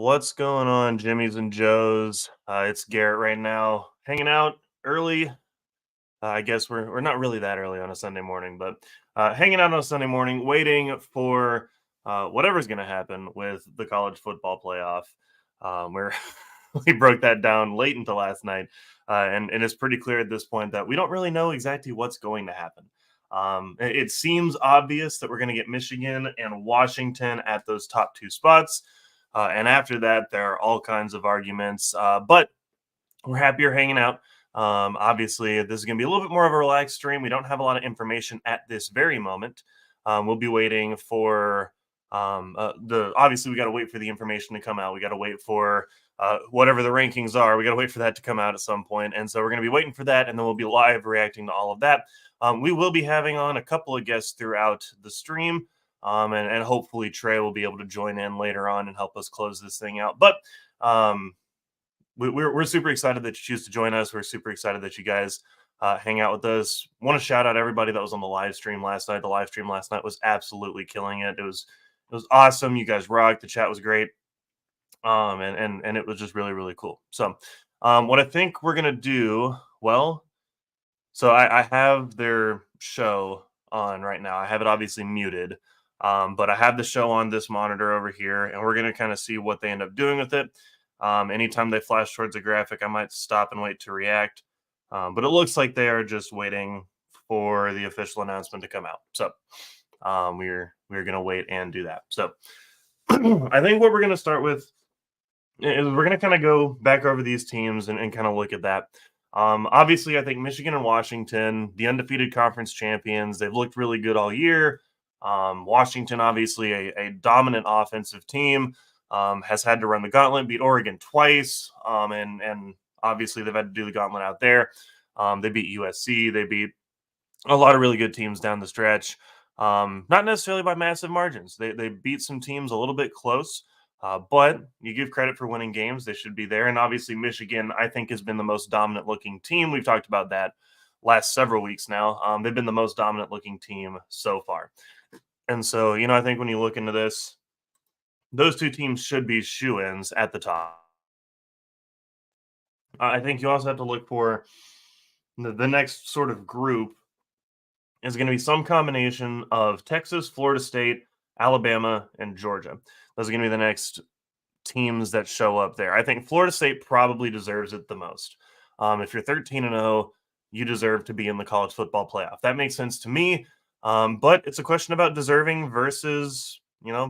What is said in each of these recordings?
What's going on, Jimmys and Joes? It's Garrett right now, hanging out early. I guess we're not really that early on a Sunday morning, but hanging out on a Sunday morning, waiting for whatever's going to happen with the college football playoff. Where we broke that down late into last night, and it's pretty clear at this point that we don't really know exactly what's going to happen. It seems obvious that we're going to get Michigan and Washington at those top two spots. And after that, there are all kinds of arguments. But we're happy you're hanging out. Obviously, this is going to be a little bit more of a relaxed stream. We don't have a lot of information at this very moment. We'll be waiting for obviously we got to wait for the information to come out. We got to wait for whatever the rankings are. We got to wait for that to come out at some point. And so we're going to be waiting for that, and then we'll be live reacting to all of that. We will be having on a couple of guests throughout the stream. And hopefully Trey will be able to join in later on and help us close this thing out. But we're super excited that you choose to join us. We're super excited that you guys hang out with us. Want to shout out everybody that was on the live stream last night. The live stream last night was absolutely killing it. It was awesome. You guys rocked. The chat was great. And it was just really, really cool. So what I think we're gonna do, so I have their show on right now. I have it obviously muted. But I have the show on this monitor over here, and we're going to kind of see what they end up doing with it. Anytime they flash towards a graphic, I might stop and wait to react. But it looks like they are just waiting for the official announcement to come out. So we're going to wait and do that. So I think what we're going to start with is we're going to kind of go back over these teams and kind of look at that. Obviously, I think Michigan and Washington, the undefeated conference champions, they've looked really good all year. Washington, obviously a dominant offensive team, has had to run the gauntlet, beat Oregon twice, and obviously they've had to do the gauntlet out there. They beat USC. They beat a lot of really good teams down the stretch, not necessarily by massive margins. They beat some teams a little bit close, but you give credit for winning games. They should be there. And obviously Michigan, I think, has been the most dominant looking team. We've talked about that last several weeks now. They've been the most dominant looking team so far. And so, I think when you look into this, those two teams should be shoo-ins at the top. I think you also have to look for the next sort of group is going to be some combination of Texas, Florida State, Alabama, and Georgia. Those are going to be the next teams that show up there. I think Florida State probably deserves it the most. If you're 13-0, you deserve to be in the college football playoff. That makes sense to me. But it's a question about deserving versus,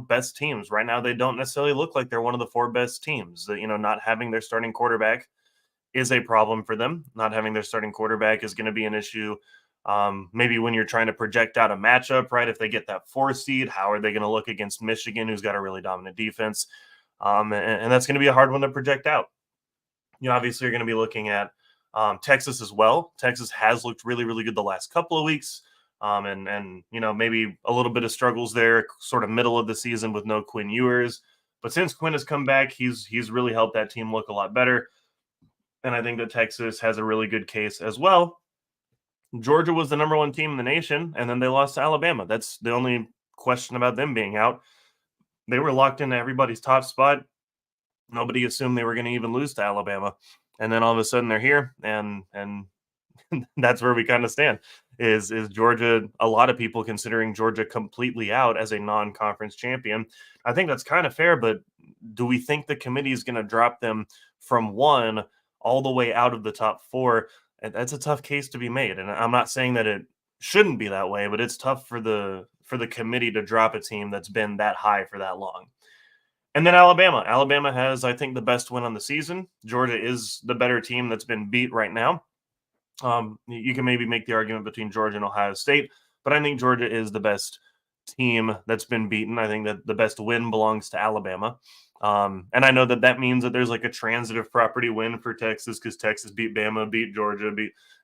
best teams. Right now, they don't necessarily look like they're one of the four best teams. Not having their starting quarterback is a problem for them. Not having their starting quarterback is going to be an issue. Maybe when you're trying to project out a matchup, right? If they get that 4 seed, how are they going to look against Michigan, who's got a really dominant defense? And that's going to be a hard one to project out. Obviously, you're going to be looking at Texas as well. Texas has looked really, really good the last couple of weeks. And maybe a little bit of struggles there, sort of middle of the season with no Quinn Ewers. But since Quinn has come back, he's really helped that team look a lot better. And I think that Texas has a really good case as well. Georgia was the number one team in the nation, and then they lost to Alabama. That's the only question about them being out. They were locked into everybody's top spot. Nobody assumed they were going to even lose to Alabama. And then all of a sudden they're here, and that's where we kind of stand. Is Georgia, a lot of people considering Georgia completely out as a non-conference champion. I think that's kind of fair, but do we think the committee is going to drop them from 1 all the way out of the top 4? And that's a tough case to be made. And I'm not saying that it shouldn't be that way, but it's tough for the committee to drop a team that's been that high for that long. And then Alabama. Alabama has, I think, the best win on the season. Georgia is the better team that's been beat right now. You can maybe make the argument between Georgia and Ohio State, but I think Georgia is the best team that's been beaten. I think that the best win belongs to Alabama. And I know that means that there's like a transitive property win for Texas because Texas beat Bama, beat Georgia,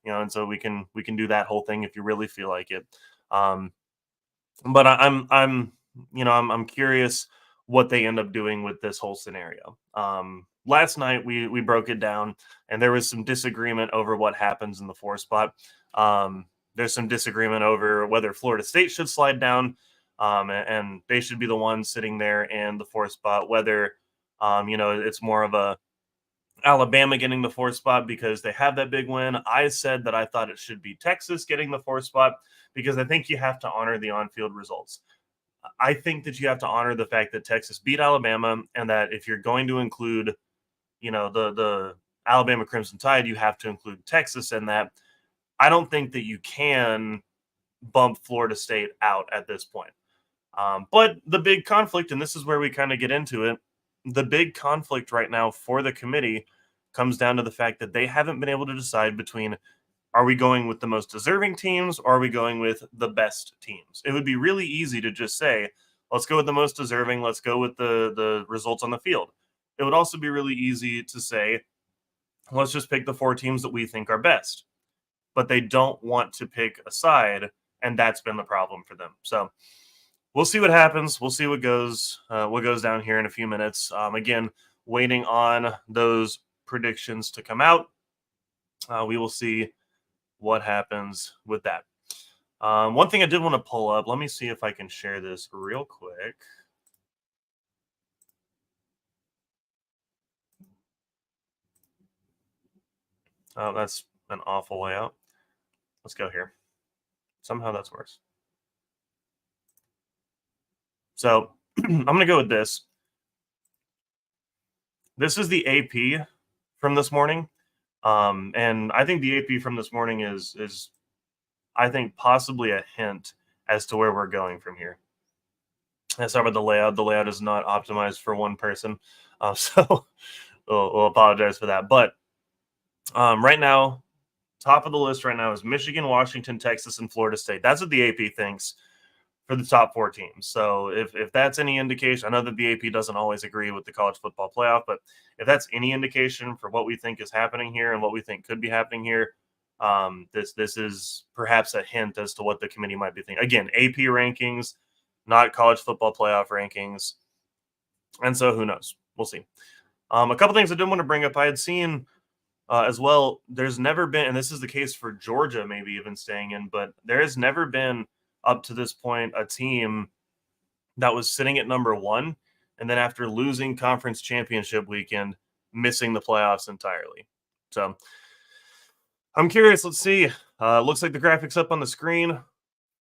and so we can do that whole thing if you really feel like it. But I'm curious what they end up doing with this whole scenario. Last night we broke it down, and there was some disagreement over what happens in the 4 spot. There's some disagreement over whether Florida State should slide down, and they should be the ones sitting there in the 4th spot. Whether It's more of a Alabama getting the fourth spot because they have that big win. I said that I thought it should be Texas getting the fourth spot because I think you have to honor the on-field results. I think that you have to honor the fact that Texas beat Alabama, and that if you're going to include, the Alabama Crimson Tide, you have to include Texas in that. I don't think that you can bump Florida State out at this point. But the big conflict, and this is where we kind of get into it, the big conflict right now for the committee comes down to the fact that they haven't been able to decide between, are we going with the most deserving teams or are we going with the best teams? It would be really easy to just say, let's go with the most deserving, let's go with the results on the field. It would also be really easy to say, let's just pick the four teams that we think are best. But they don't want to pick a side, and that's been the problem for them. So we'll see what happens. We'll see what goes down here in a few minutes. Again, waiting on those predictions to come out. We will see what happens with that. One thing I did want to pull up. Let me see if I can share this real quick. Oh, that's an awful layout. Let's go here. Somehow that's worse. So I'm going to go with this. This is the AP from this morning. And I think the AP from this morning is I think possibly a hint as to where we're going from here. Let's start with the layout. The layout is not optimized for one person, so we'll apologize for that. But right now, top of the list right now is Michigan, Washington, Texas, and Florida State. That's what the AP thinks for the top four teams. So if that's any indication, I know that the AP doesn't always agree with the college football playoff, but if that's any indication for what we think is happening here and what we think could be happening here, this is perhaps a hint as to what the committee might be thinking. Again, AP rankings, not college football playoff rankings, and so who knows? We'll see. A couple things I did want to bring up. I had seen as well. There's never been, and this is the case for Georgia, maybe even staying in, but there has never been up to this point a team that was sitting at number one, and then after losing conference championship weekend, missing the playoffs entirely. So I'm curious. Let's see. Looks like the graphics up on the screen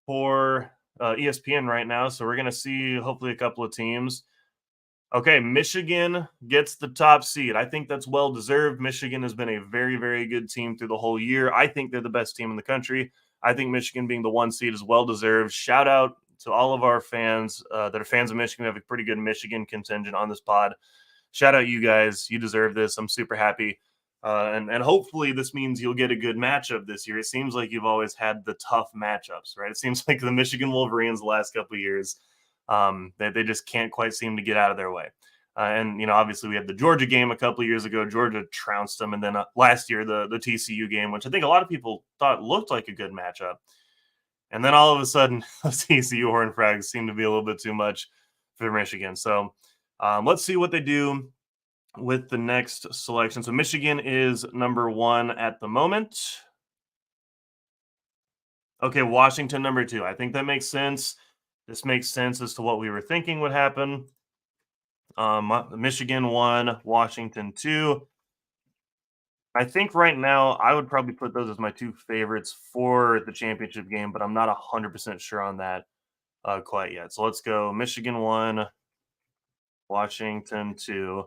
for ESPN right now. So we're going to see hopefully a couple of teams. Okay, Michigan gets the top seed. I think that's well deserved. Michigan has been a very, very good team through the whole year. I think they're the best team in the country. I think Michigan being the one seed is well deserved. Shout out to all of our fans that are fans of Michigan. We have a pretty good Michigan contingent on this pod. Shout out you guys. You deserve this. I'm super happy. And hopefully this means you'll get a good matchup this year. It seems like you've always had the tough matchups, right? It seems like the Michigan Wolverines the last couple of years, they just can't quite seem to get out of their way. And obviously we had the Georgia game a couple of years ago. Georgia trounced them, and then last year the TCU game, which I think a lot of people thought looked like a good matchup. And then all of a sudden, the TCU Horned Frogs seem to be a little bit too much for Michigan. So let's see what they do with the next selection. So Michigan is number one at the moment. Okay, Washington number two. I think that makes sense. This makes sense as to what we were thinking would happen. Michigan 1, Washington 2. I think right now I would probably put those as my two favorites for the championship game, but I'm not 100% sure on that quite yet. So let's go Michigan 1, Washington 2.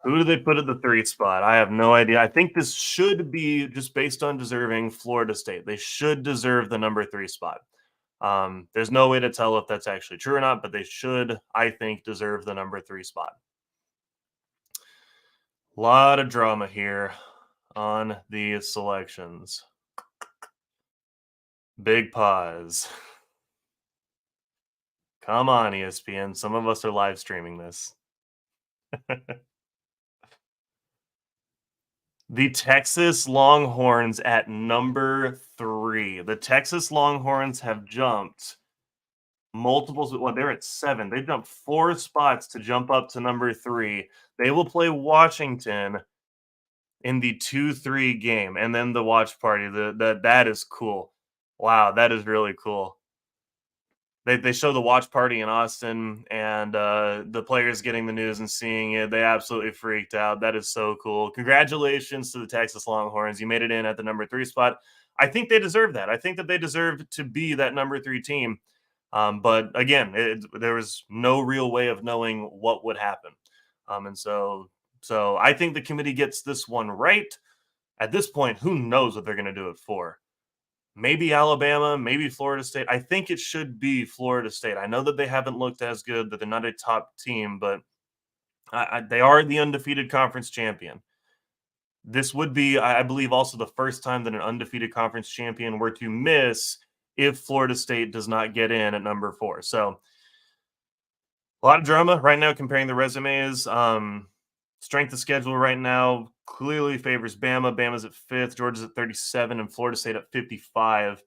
Who do they put at the 3 spot? I have no idea. I think this should be, just based on deserving, Florida State. They should deserve the number 3 spot. There's no way to tell if that's actually true or not, but they should, I think, deserve the number 3 spot. A lot of drama here on the selections. Big pause. Come on, ESPN. Some of us are live streaming this. The Texas Longhorns at number 3. The Texas Longhorns have jumped multiples. Well, they're at 7. They've jumped 4 spots to jump up to number 3. They will play Washington in the 2-3 game, and then the watch party. That is cool. Wow, that is really cool. they show the watch party in Austin, and the players getting the news and seeing it, they absolutely freaked out. That is so cool. Congratulations to the Texas Longhorns. You made it in at the number 3 spot. I think they deserve that. I think that they deserve to be that number 3 team. But again, there was no real way of knowing what would happen. And so I think the committee gets this one right. At this point, who knows what they're going to do it for? Maybe Alabama, maybe Florida State. I think it should be Florida State. I know that they haven't looked as good, that they're not a top team, but they are the undefeated conference champion. This would be, I believe, also the first time that an undefeated conference champion were to miss if Florida State does not get in at number 4. So a lot of drama right now comparing the resumes. Strength of schedule right now clearly favors Bama. Bama's at 5th, Georgia's at 37, and Florida State at 55.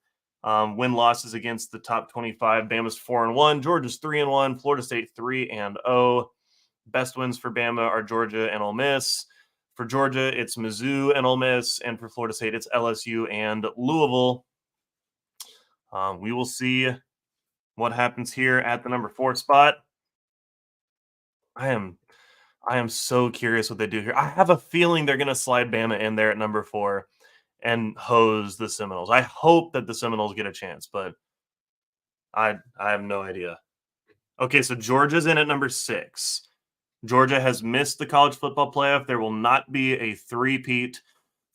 Win losses against the top 25. Bama's 4-1, Georgia's 3-1, Florida State 3-0. Best wins for Bama are Georgia and Ole Miss. For Georgia, it's Mizzou and Ole Miss, and for Florida State, it's LSU and Louisville. We will see what happens here at the number 4 spot. I am so curious what they do here. I have a feeling they're going to slide Bama in there at number 4 and hose the Seminoles. I hope that the Seminoles get a chance, but I have no idea. Okay, so Georgia's in at number 6. Georgia has missed the college football playoff. There will not be a three-peat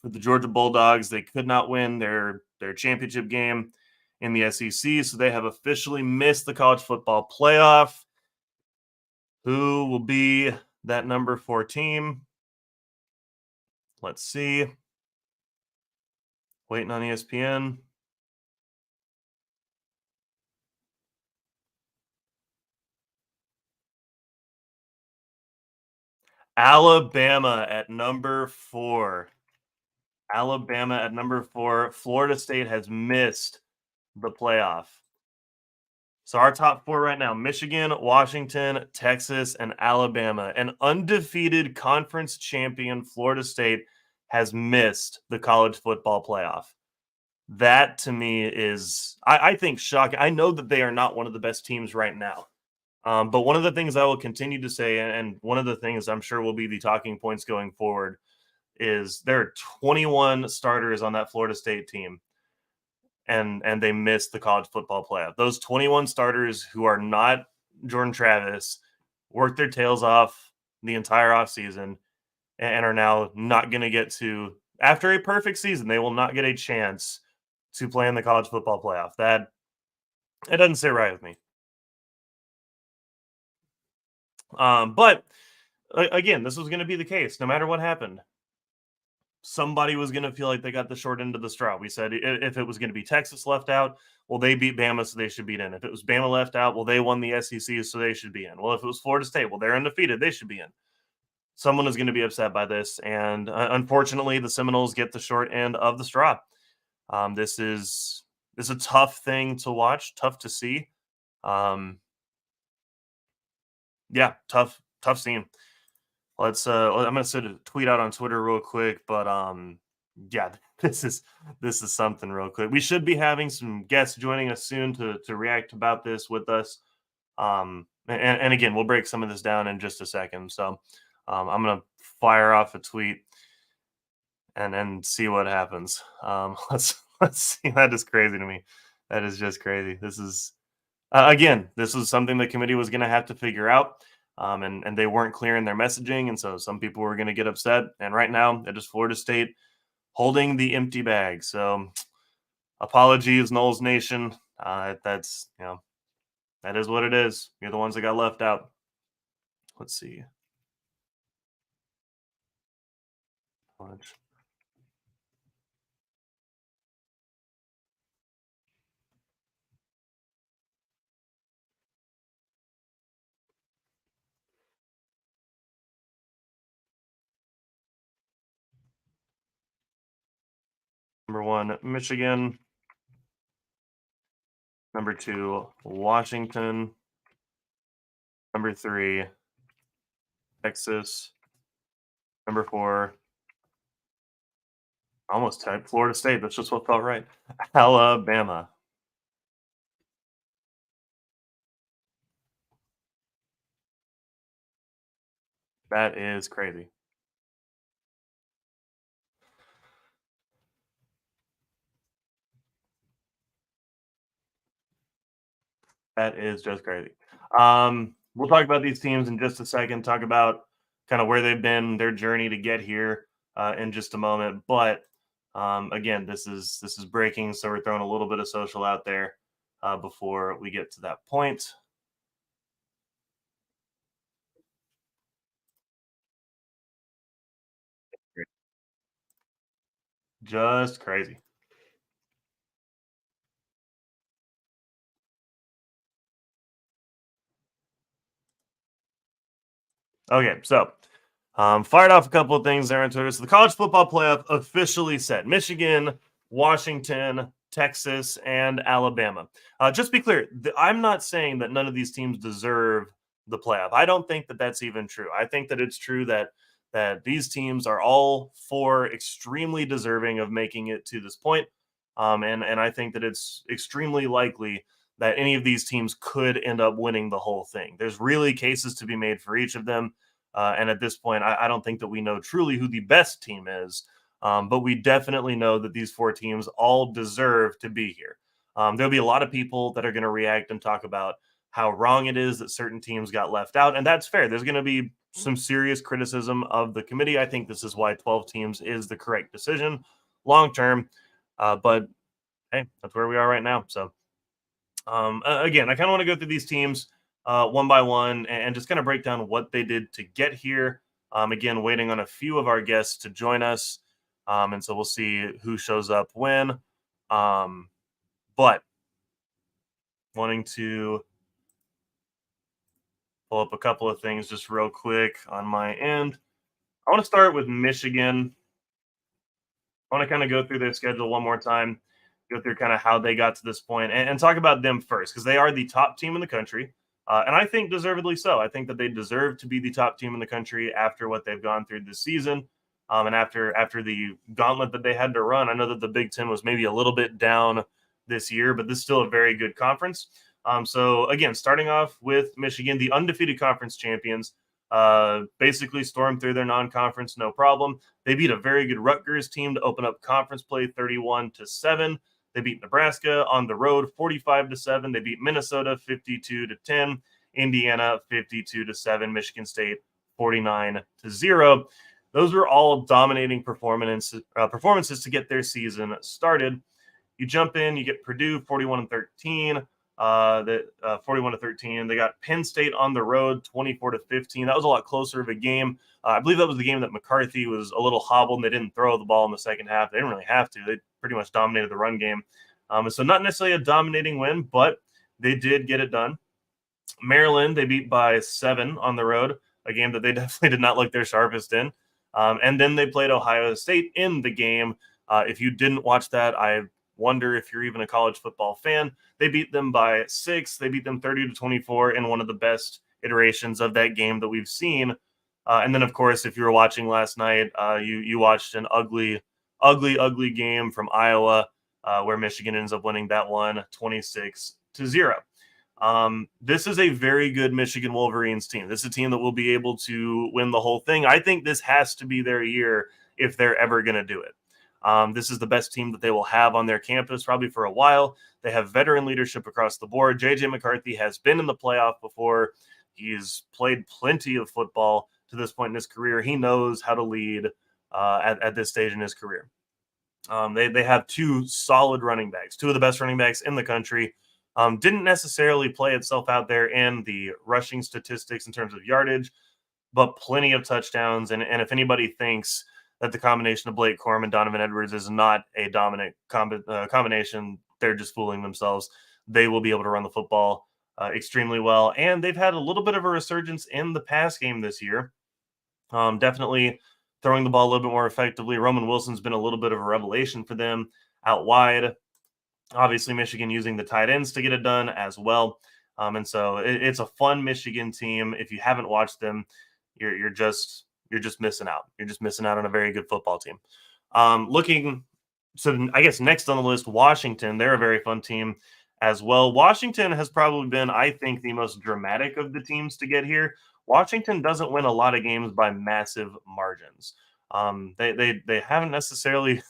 for the Georgia Bulldogs. They could not win their championship game in the SEC, so they have officially missed the college football playoff. Who will be that number 4 team? Let's see. Waiting on ESPN. Alabama at number 4. Alabama at number 4. Florida State has missed the playoff. So our top 4 right now, Michigan, Washington, Texas, and Alabama. An undefeated conference champion, Florida State, has missed the college football playoff. That to me is, I think, shocking. I know that they are not one of the best teams right now. But one of the things I will continue to say, and one of the things I'm sure will be the talking points going forward, is there are 21 starters on that Florida State team, and they missed the college football playoff. Those 21 starters who are not Jordan Travis worked their tails off the entire offseason and are now not going to get to, after a perfect season, they will not get a chance to play in the college football playoff. That it doesn't sit right with me. But again, this was going to be the case no matter what happened. Somebody was going to feel like they got the short end of the straw. We said if it was going to be Texas left out, well, they beat Bama, so they should be in. If it was Bama left out, well, they won the SEC, so they should be in. Well, if it was Florida State, well, they're undefeated, they should be in. Someone is going to be upset by this, and unfortunately, the Seminoles get the short end of the straw. This is a tough thing to watch, tough to see. Yeah, tough scene. Let's I'm gonna send a tweet out on Twitter real quick, but yeah, this is something real quick. We should be having some guests joining us soon to react about this with us. And again, we'll break some of this down in just a second. So I'm gonna fire off a tweet and see what happens. Let's see. That is crazy to me. That is just crazy. This is again, this is something the committee was going to have to figure out. And they weren't clear in their messaging, and so some people were going to get upset. And right now, it is Florida State holding the empty bag. So, apologies, Knowles Nation. That's that is what it is. You're the ones that got left out. Let's see. Watch. Number 1, Michigan. Number 2, Washington. Number 3, Texas. Number 4, almost typed Florida State. That's just what felt right. Alabama. That is crazy. That is just crazy. We'll talk about these teams in just a second. Talk about kind of where they've been, their journey to get here in just a moment. But again, this is breaking, so we're throwing a little bit of social out there before we get to that point. Just crazy. Okay, so fired off a couple of things there on Twitter. So the college football playoff officially set. Michigan, Washington, Texas, and Alabama. Just be clear, I'm not saying that none of these teams deserve the playoff. I don't think that that's even true. I think that it's true that these teams are all four extremely deserving of making it to this point. And I think that it's extremely likely that any of these teams could end up winning the whole thing. There's really cases to be made for each of them. And at this point, I don't think that we know truly who the best team is, but we definitely know that these four teams all deserve to be here. There'll be a lot of people that are going to react and talk about how wrong it is that certain teams got left out, and that's fair. There's going to be some serious criticism of the committee. I think this is why 12 teams is the correct decision long term. But hey, that's where we are right now. So again, I kind of want to go through these teams one by one and just kind of break down what they did to get here. Again, waiting on a few of our guests to join us. And so we'll see who shows up when. But wanting to pull up a couple of things just real quick on my end. I want to start with Michigan. I want to kind of go through their schedule one more time, go through kind of how they got to this point, and talk about them first because they are the top team in the country, and I think deservedly so. I think that they deserve to be the top team in the country after what they've gone through this season, and after the gauntlet that they had to run. I know that the Big Ten was maybe a little bit down this year, but this is still a very good conference. So again, starting off with Michigan, the undefeated conference champions, basically stormed through their non-conference no problem. They beat a very good Rutgers team to open up conference play 31-7. They beat Nebraska on the road 45-7. They beat Minnesota 52-10. Indiana 52-7. Michigan State 49-0. Those were all dominating performances to get their season started. You jump in, you get Purdue 41-13. 41-13. They got Penn State on the road 24-15. That was a lot closer of a game. I believe that was the game that McCarthy was a little hobbled and they didn't throw the ball in the second half. They didn't really have to. They pretty much dominated the run game. So not necessarily a dominating win, but they did get it done. Maryland, they beat by 7 on the road, a game that they definitely did not look their sharpest in. And then they played Ohio State in the game. If you didn't watch that, I wonder if you're even a college football fan. They beat them by 6. They beat them 30-24 in one of the best iterations of that game that we've seen. And then, of course, if you were watching last night, you watched an ugly game from Iowa where Michigan ends up winning that one 26-0. This is a very good Michigan Wolverines team. This is a team that will be able to win the whole thing. I think this has to be their year if they're ever going to do it. This is the best team that they will have on their campus probably for a while. They have veteran leadership across the board. J.J. McCarthy has been in the playoff before. He's played plenty of football to this point in his career. He knows how to lead at this stage in his career. They have two solid running backs, two of the best running backs in the country. Didn't necessarily play itself out there in the rushing statistics in terms of yardage, but plenty of touchdowns. And if anybody thinks that the combination of Blake Corum and Donovan Edwards is not a dominant combination, they're just fooling themselves. They will be able to run the football extremely well. And they've had a little bit of a resurgence in the pass game this year. Definitely throwing the ball a little bit more effectively. Roman Wilson's been a little bit of a revelation for them out wide. Obviously, Michigan using the tight ends to get it done as well. And so it's a fun Michigan team. If you haven't watched them, you're just missing out. You're just missing out on a very good football team. So I guess next on the list, Washington. They're a very fun team as well. Washington has probably been, I think, the most dramatic of the teams to get here. Washington doesn't win a lot of games by massive margins. They haven't necessarily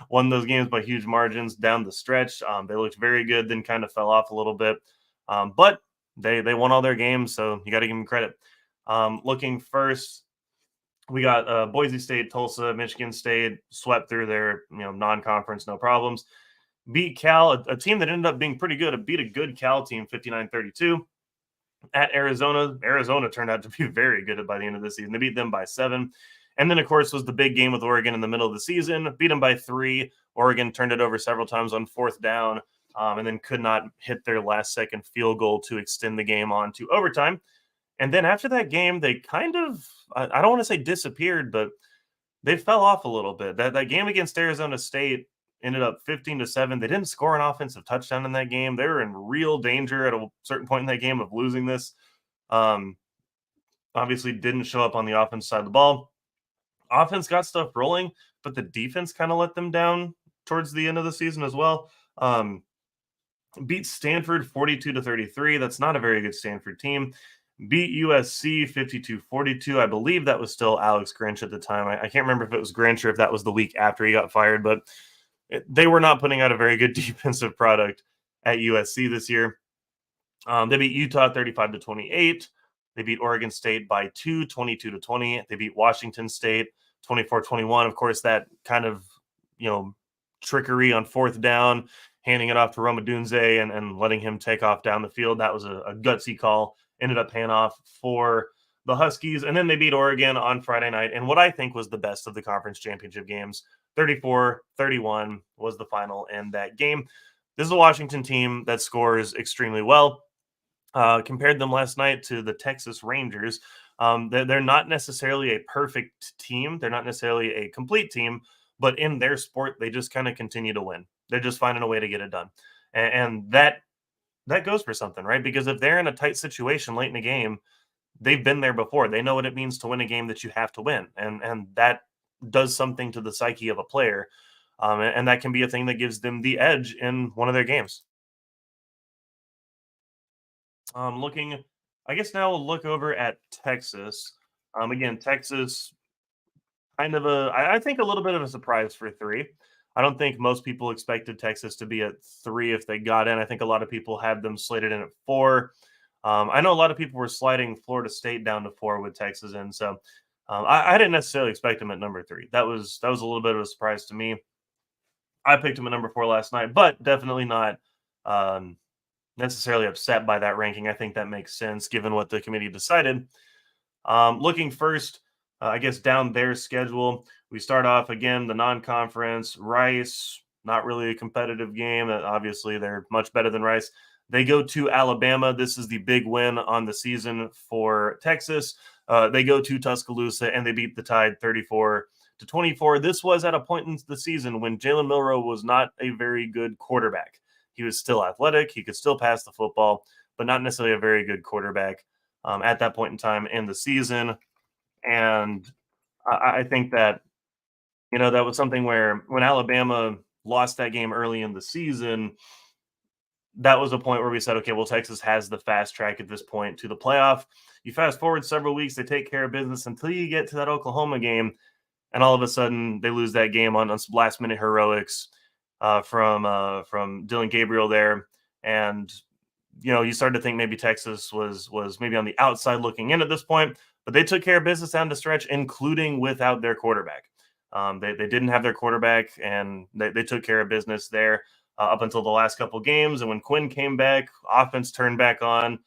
won those games by huge margins down the stretch. They looked very good, then kind of fell off a little bit. But they won all their games, so you got to give them credit. Looking first, we got Boise State, Tulsa, Michigan State swept through their non-conference, no problems. Beat Cal, a team that ended up being pretty good. It beat a good Cal team, 59-32. At Arizona, Arizona turned out to be very good by the end of the season. They beat them by 7. And then, of course, was the big game with Oregon in the middle of the season. Beat them by 3. Oregon turned it over several times on 4th down, and then could not hit their last-second field goal to extend the game on to overtime. And then after that game, they kind of, I don't want to say disappeared, but they fell off a little bit. That game against Arizona State ended up 15-7. They didn't score an offensive touchdown in that game. They were in real danger at a certain point in that game of losing this. Obviously didn't show up on the offense side of the ball. Offense got stuff rolling, but the defense kind of let them down towards the end of the season as well. Beat Stanford 42-33. That's not a very good Stanford team. Beat USC 52-42. I believe that was still Alex Grinch at the time. I can't remember if it was Grinch or if that was the week after he got fired, but they were not putting out a very good defensive product at USC this year. They beat Utah 35-28. They beat Oregon State by 2, 22-20. They beat Washington State 24-21. Of course, that kind of, trickery on 4th down, handing it off to Roma Dunze and letting him take off down the field. That was a gutsy call. Ended up paying off for the Huskies. And then they beat Oregon on Friday night. And what I think was the best of the conference championship games, 34-31 was the final in that game. This is a Washington team that scores extremely well. Compared them last night to the Texas Rangers. They're not necessarily a perfect team. They're not necessarily a complete team, but in their sport, they just kind of continue to win. They're just finding a way to get it done. And that goes for something, right? Because if they're in a tight situation late in the game, they've been there before. They know what it means to win a game that you have to win. And that does something to the psyche of a player. And that can be a thing that gives them the edge in one of their games. I guess now we'll look over at Texas. Again, Texas, kind of I think a little bit of a surprise for 3. I don't think most people expected Texas to be at 3 if they got in. I think a lot of people had them slated in at 4. I know a lot of people were sliding Florida State down to 4 with Texas in, so I didn't necessarily expect them at number 3. That was a little bit of a surprise to me. I picked them at number 4 last night, but definitely not necessarily upset by that ranking. I think that makes sense given what the committee decided. Looking first, I guess down their schedule, we start off again the non-conference. Rice, not really a competitive game. Obviously, they're much better than Rice. They go to Alabama. This is the big win on the season for Texas. They go to Tuscaloosa and they beat the Tide 34-24. This was at a point in the season when Jalen Milroe was not a very good quarterback. He was still athletic. He could still pass the football, but not necessarily a very good quarterback at that point in time in the season. And I think that, that was something where when Alabama lost that game early in the season, that was a point where we said, okay, well, Texas has the fast track at this point to the playoff. You fast forward several weeks, they take care of business until you get to that Oklahoma game, and all of a sudden they lose that game on some last-minute heroics from Dylan Gabriel there. And, you started to think maybe Texas was maybe on the outside looking in at this point, but they took care of business down the stretch, including without their quarterback. They didn't have their quarterback, and they took care of business there up until the last couple games. And when Quinn came back, offense turned back on,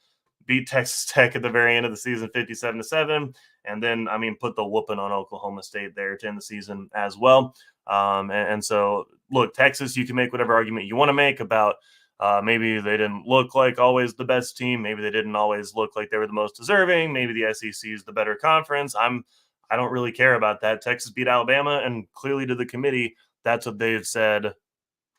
beat Texas Tech at the very end of the season 57-7. And then, put the whooping on Oklahoma State there to end the season as well. And so, look, Texas, you can make whatever argument you want to make about maybe they didn't look like always the best team. Maybe they didn't always look like they were the most deserving. Maybe the SEC is the better conference. I don't really care about that. Texas beat Alabama, and clearly to the committee, that's what they've said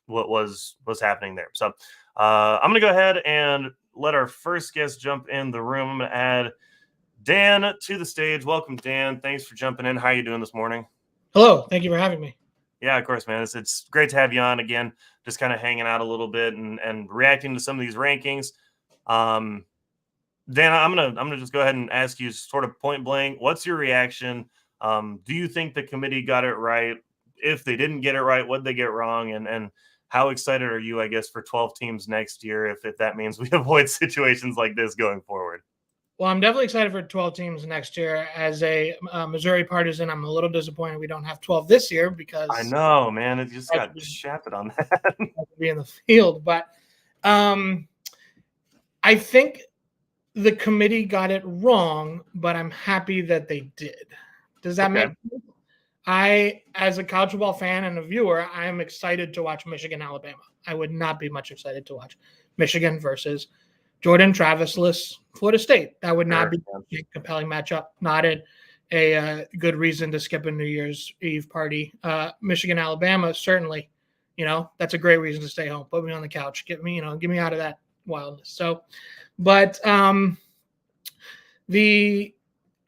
what was happening there. So I'm going to go ahead and let our first guest jump in the room. I'm going to add Dan to the stage. Welcome, Dan. Thanks for jumping in. How are you doing this morning? Hello. Thank you for having me. Yeah, of course, man. It's great to have you on again, just kind of hanging out a little bit and reacting to some of these rankings. Dan, I'm gonna just go ahead and ask you sort of point blank. What's your reaction? Do you think the committee got it right? If they didn't get it right, what did they get wrong? And how excited are you, I guess, for 12 teams next year if that means we avoid situations like this going forward? Well, I'm definitely excited for 12 teams next year. As a Missouri partisan, I'm a little disappointed we don't have 12 this year I because know, man. It just I got could shafted on that. be in the field. But um, I think the committee got it wrong, but I'm happy that they did. Does that Okay. make sense? As a college football fan and a viewer, I am excited to watch Michigan, Alabama. I would not be much excited to watch Michigan versus Jordan Travis-less Florida State. That would not Sure. be a compelling matchup. Not a good reason to skip a New Year's Eve party. Michigan, Alabama, certainly. That's a great reason to stay home. Put me on the couch. Get me out of that wildness. So, but I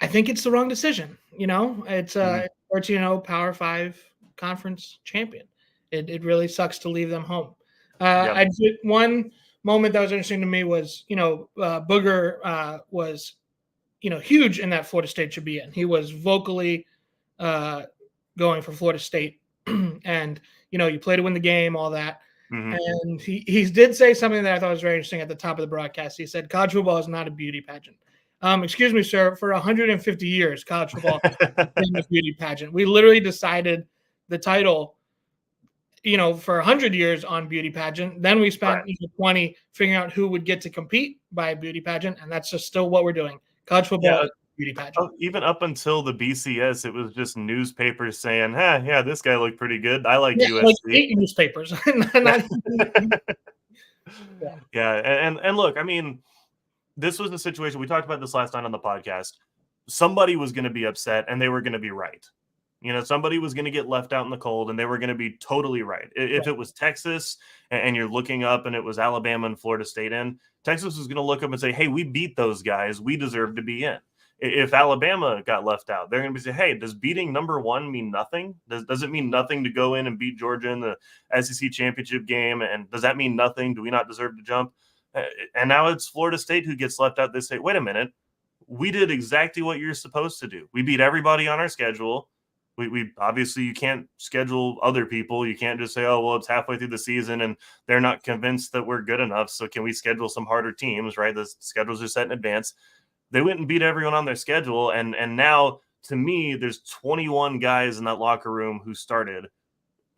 think it's the wrong decision. It's Mhm. 14-0 Power 5 conference champion. It really sucks to leave them home. Yep. I did one moment that was interesting to me was, Booger was, huge in that Florida State should be in. He was vocally uh, going for Florida State, and you play to win the game, all that. Mhm. And he did say something that I thought was very interesting at the top of the broadcast. He said, "College football is not a beauty pageant." Excuse me, sir. For 150 years, college football has been a beauty pageant. We literally decided the title, for 100 years on beauty pageant. Then we Right. spent 20 figuring out who would get to compete by a beauty pageant, and that's just still what we're doing. College football Yeah. is a beauty pageant. Even up until the BCS, it was just newspapers saying, yeah, this guy looked pretty good. I like Yeah, like USC." 8 newspapers. Not even yeah. Yeah, and look, I mean, this was the situation. We talked about this last night on the podcast. Somebody was going to be upset, and they were going to be right. Somebody was going to get left out in the cold, and they were going to be totally right. If Right. it was Texas and you're looking up and it was Alabama and Florida State in, Texas was going to look up and say, hey, we beat those guys. We deserve to be in. If Alabama got left out, they're going to be saying, hey, does beating number one mean nothing? Does it mean nothing to go in and beat Georgia in the SEC championship game? And does that mean nothing? Do we not deserve to jump? And now it's Florida State who gets left out. They say, wait a minute, we did exactly what you're supposed to do. We beat everybody on our schedule. We obviously, you can't schedule other people. You can't just say, oh, well, it's halfway through the season and they're not convinced that we're good enough. So can we schedule some harder teams, right? The schedules are set in advance. They went and beat everyone on their schedule. And now, to me, there's 21 guys in that locker room who started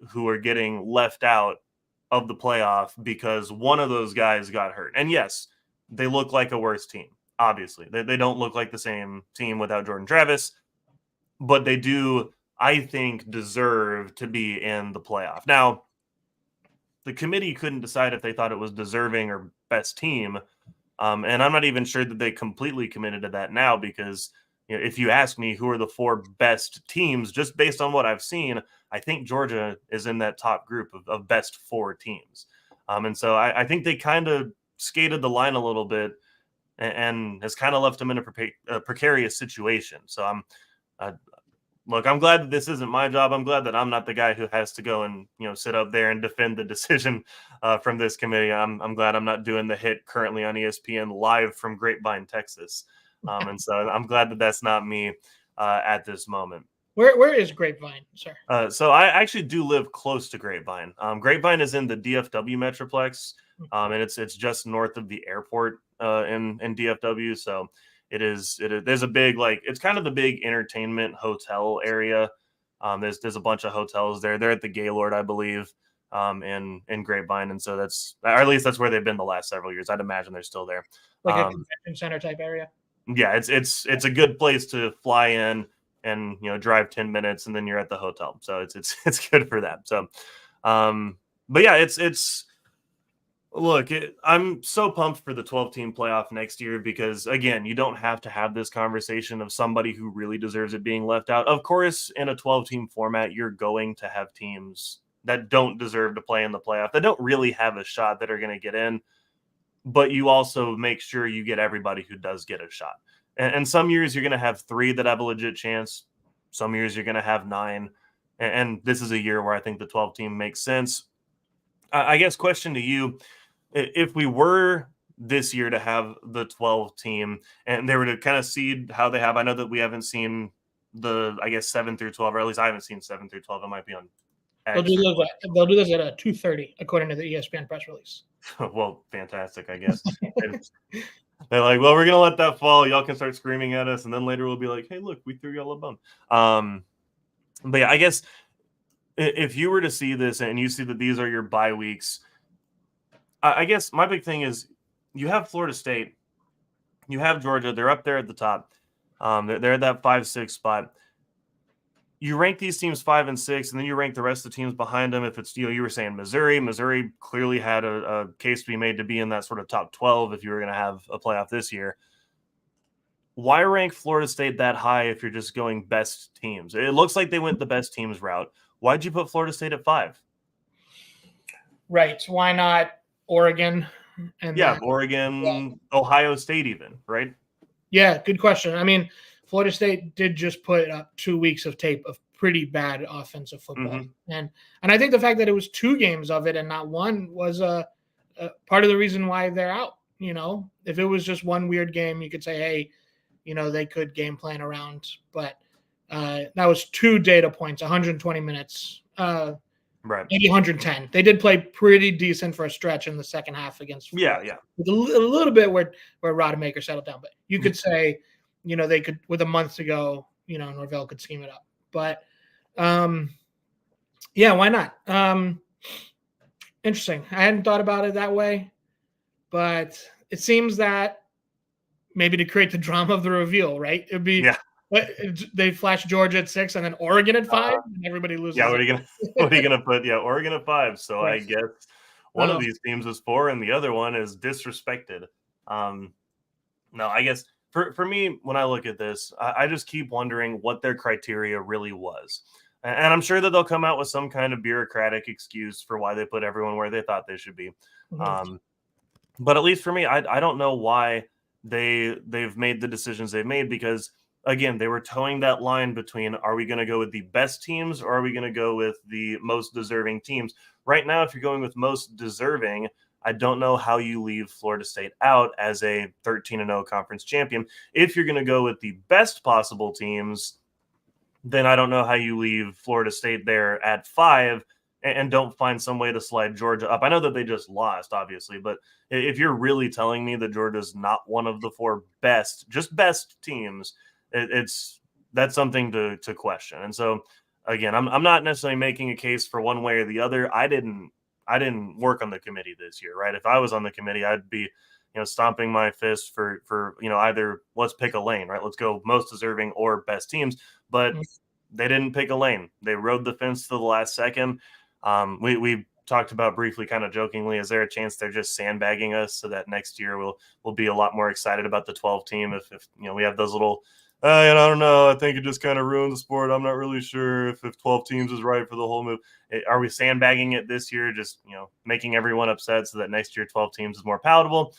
who are getting left out of the playoff because one of those guys got hurt. And yes, they look like a worse team. Obviously, they don't look like the same team without Jordan Travis, but they do, I think, deserve to be in the playoff. Now, the committee couldn't decide if they thought it was deserving or best team. And I'm not even sure that they completely committed to that now because if you ask me who are the four best teams, just based on what I've seen, I think Georgia is in that top group of best four teams. And so I think they kind of skated the line a little bit and has kind of left them in a precarious situation. So uh, look, I'm glad that this isn't my job. I'm glad that I'm not the guy who has to go and sit up there and defend the decision from this committee. I'm glad I'm not doing the hit currently on ESPN live from Grapevine, Texas, and so I'm glad that that's not me at this moment. Where is Grapevine, sir? So I actually do live close to Grapevine. Grapevine is in the DFW Metroplex, and it's just north of the airport in DFW. So there's a big, like, it's kind of the big entertainment hotel area. There's a bunch of hotels there. They're at the Gaylord, I believe, in Grapevine, and so or at least that's where they've been the last several years. I'd imagine they're still there. Like a convention center type area? Yeah, it's a good place to fly in and drive 10 minutes and then you're at the hotel. So it's good for that. So but yeah, it's look, I'm so pumped for the 12 team playoff next year because again, you don't have to have this conversation of somebody who really deserves it being left out. Of course, in a 12 team format, you're going to have teams that don't deserve to play in the playoff, that don't really have a shot, that are going to get in, but you also make sure you get everybody who does get a shot. And some years you're going to have 3 that have a legit chance. Some years you're going to have 9. And this is a year where I think the 12 team makes sense. I guess question to you, if we were this year to have the 12 team, and they were to kind of seed how they have. I know that we haven't seen I guess 7 through 12, or at least I haven't seen 7 through 12. It might be on They'll X. they'll do this at 2:30, according to the ESPN press release. Well, fantastic, I guess. They're like, well, we're gonna let that fall. Y'all can start screaming at us, and then later we'll be like, hey, look, we threw y'all a bone. But yeah, I guess if you were to see this and you see that these are your bye weeks, I guess my big thing is you have Florida State, you have Georgia. They're up there at the top. They're at that 5-6 spot. You rank these teams 5 and 6, and then you rank the rest of the teams behind them. If it's, you were saying Missouri clearly had a case to be made to be in that sort of top 12 if you were going to have a playoff this year. Why rank Florida State that high if you're just going best teams? It looks like they went the best teams route. Why'd you put Florida State at 5? Right. Why not Oregon? And Oregon, Ohio State even, right? Yeah, good question. I mean, Florida State did just put up 2 weeks of tape of pretty bad offensive football. Mm-hmm. And I think the fact that it was 2 games of it and not one was a part of the reason why they're out. If it was just one weird game, you could say, hey, they could game plan around. But that was 2 data points, 120 minutes, right? Maybe 110. They did play pretty decent for a stretch in the second half against Florida. Yeah. With a little bit where Rodemaker settled down. But you could say, they could, with a month to go, Norvell could scheme it up. But, yeah, why not? Interesting. I hadn't thought about it that way. But it seems that maybe to create the drama of the reveal, right? It'd be they flash Georgia at 6 and then Oregon at 5, and everybody loses. Yeah, what are you gonna put? Yeah, Oregon at 5. So right. I guess one of these teams is 4, and the other one is disrespected. No, I guess for me, when I look at this, I just keep wondering what their criteria really was, and I'm sure that they'll come out with some kind of bureaucratic excuse for why they put everyone where they thought they should be. Mm-hmm. But at least for me, I don't know why they've made the decisions they've made, because again, they were towing that line between, are we going to go with the best teams or are we going to go with the most deserving teams? Right now, if you're going with most deserving, I don't know how you leave Florida State out as a 13-0 conference champion. If you're going to go with the best possible teams, then I don't know how you leave Florida State there at 5 and don't find some way to slide Georgia up. I know that they just lost, obviously, but if you're really telling me that Georgia's not one of the 4 best teams, that's something to question. And so again, I'm not necessarily making a case for one way or the other. I didn't work on the committee this year, right? If I was on the committee, I'd be stomping my fist for either let's pick a lane, right? Let's go most deserving or best teams. But they didn't pick a lane. They rode the fence to the last second. We talked about briefly, kind of jokingly, is there a chance they're just sandbagging us so that next year we'll be a lot more excited about the 12 team if we have those little I don't know. I think it just kind of ruined the sport. I'm not really sure if 12 teams is right for the whole move. Are we sandbagging it this year, just making everyone upset so that next year 12 teams is more palatable?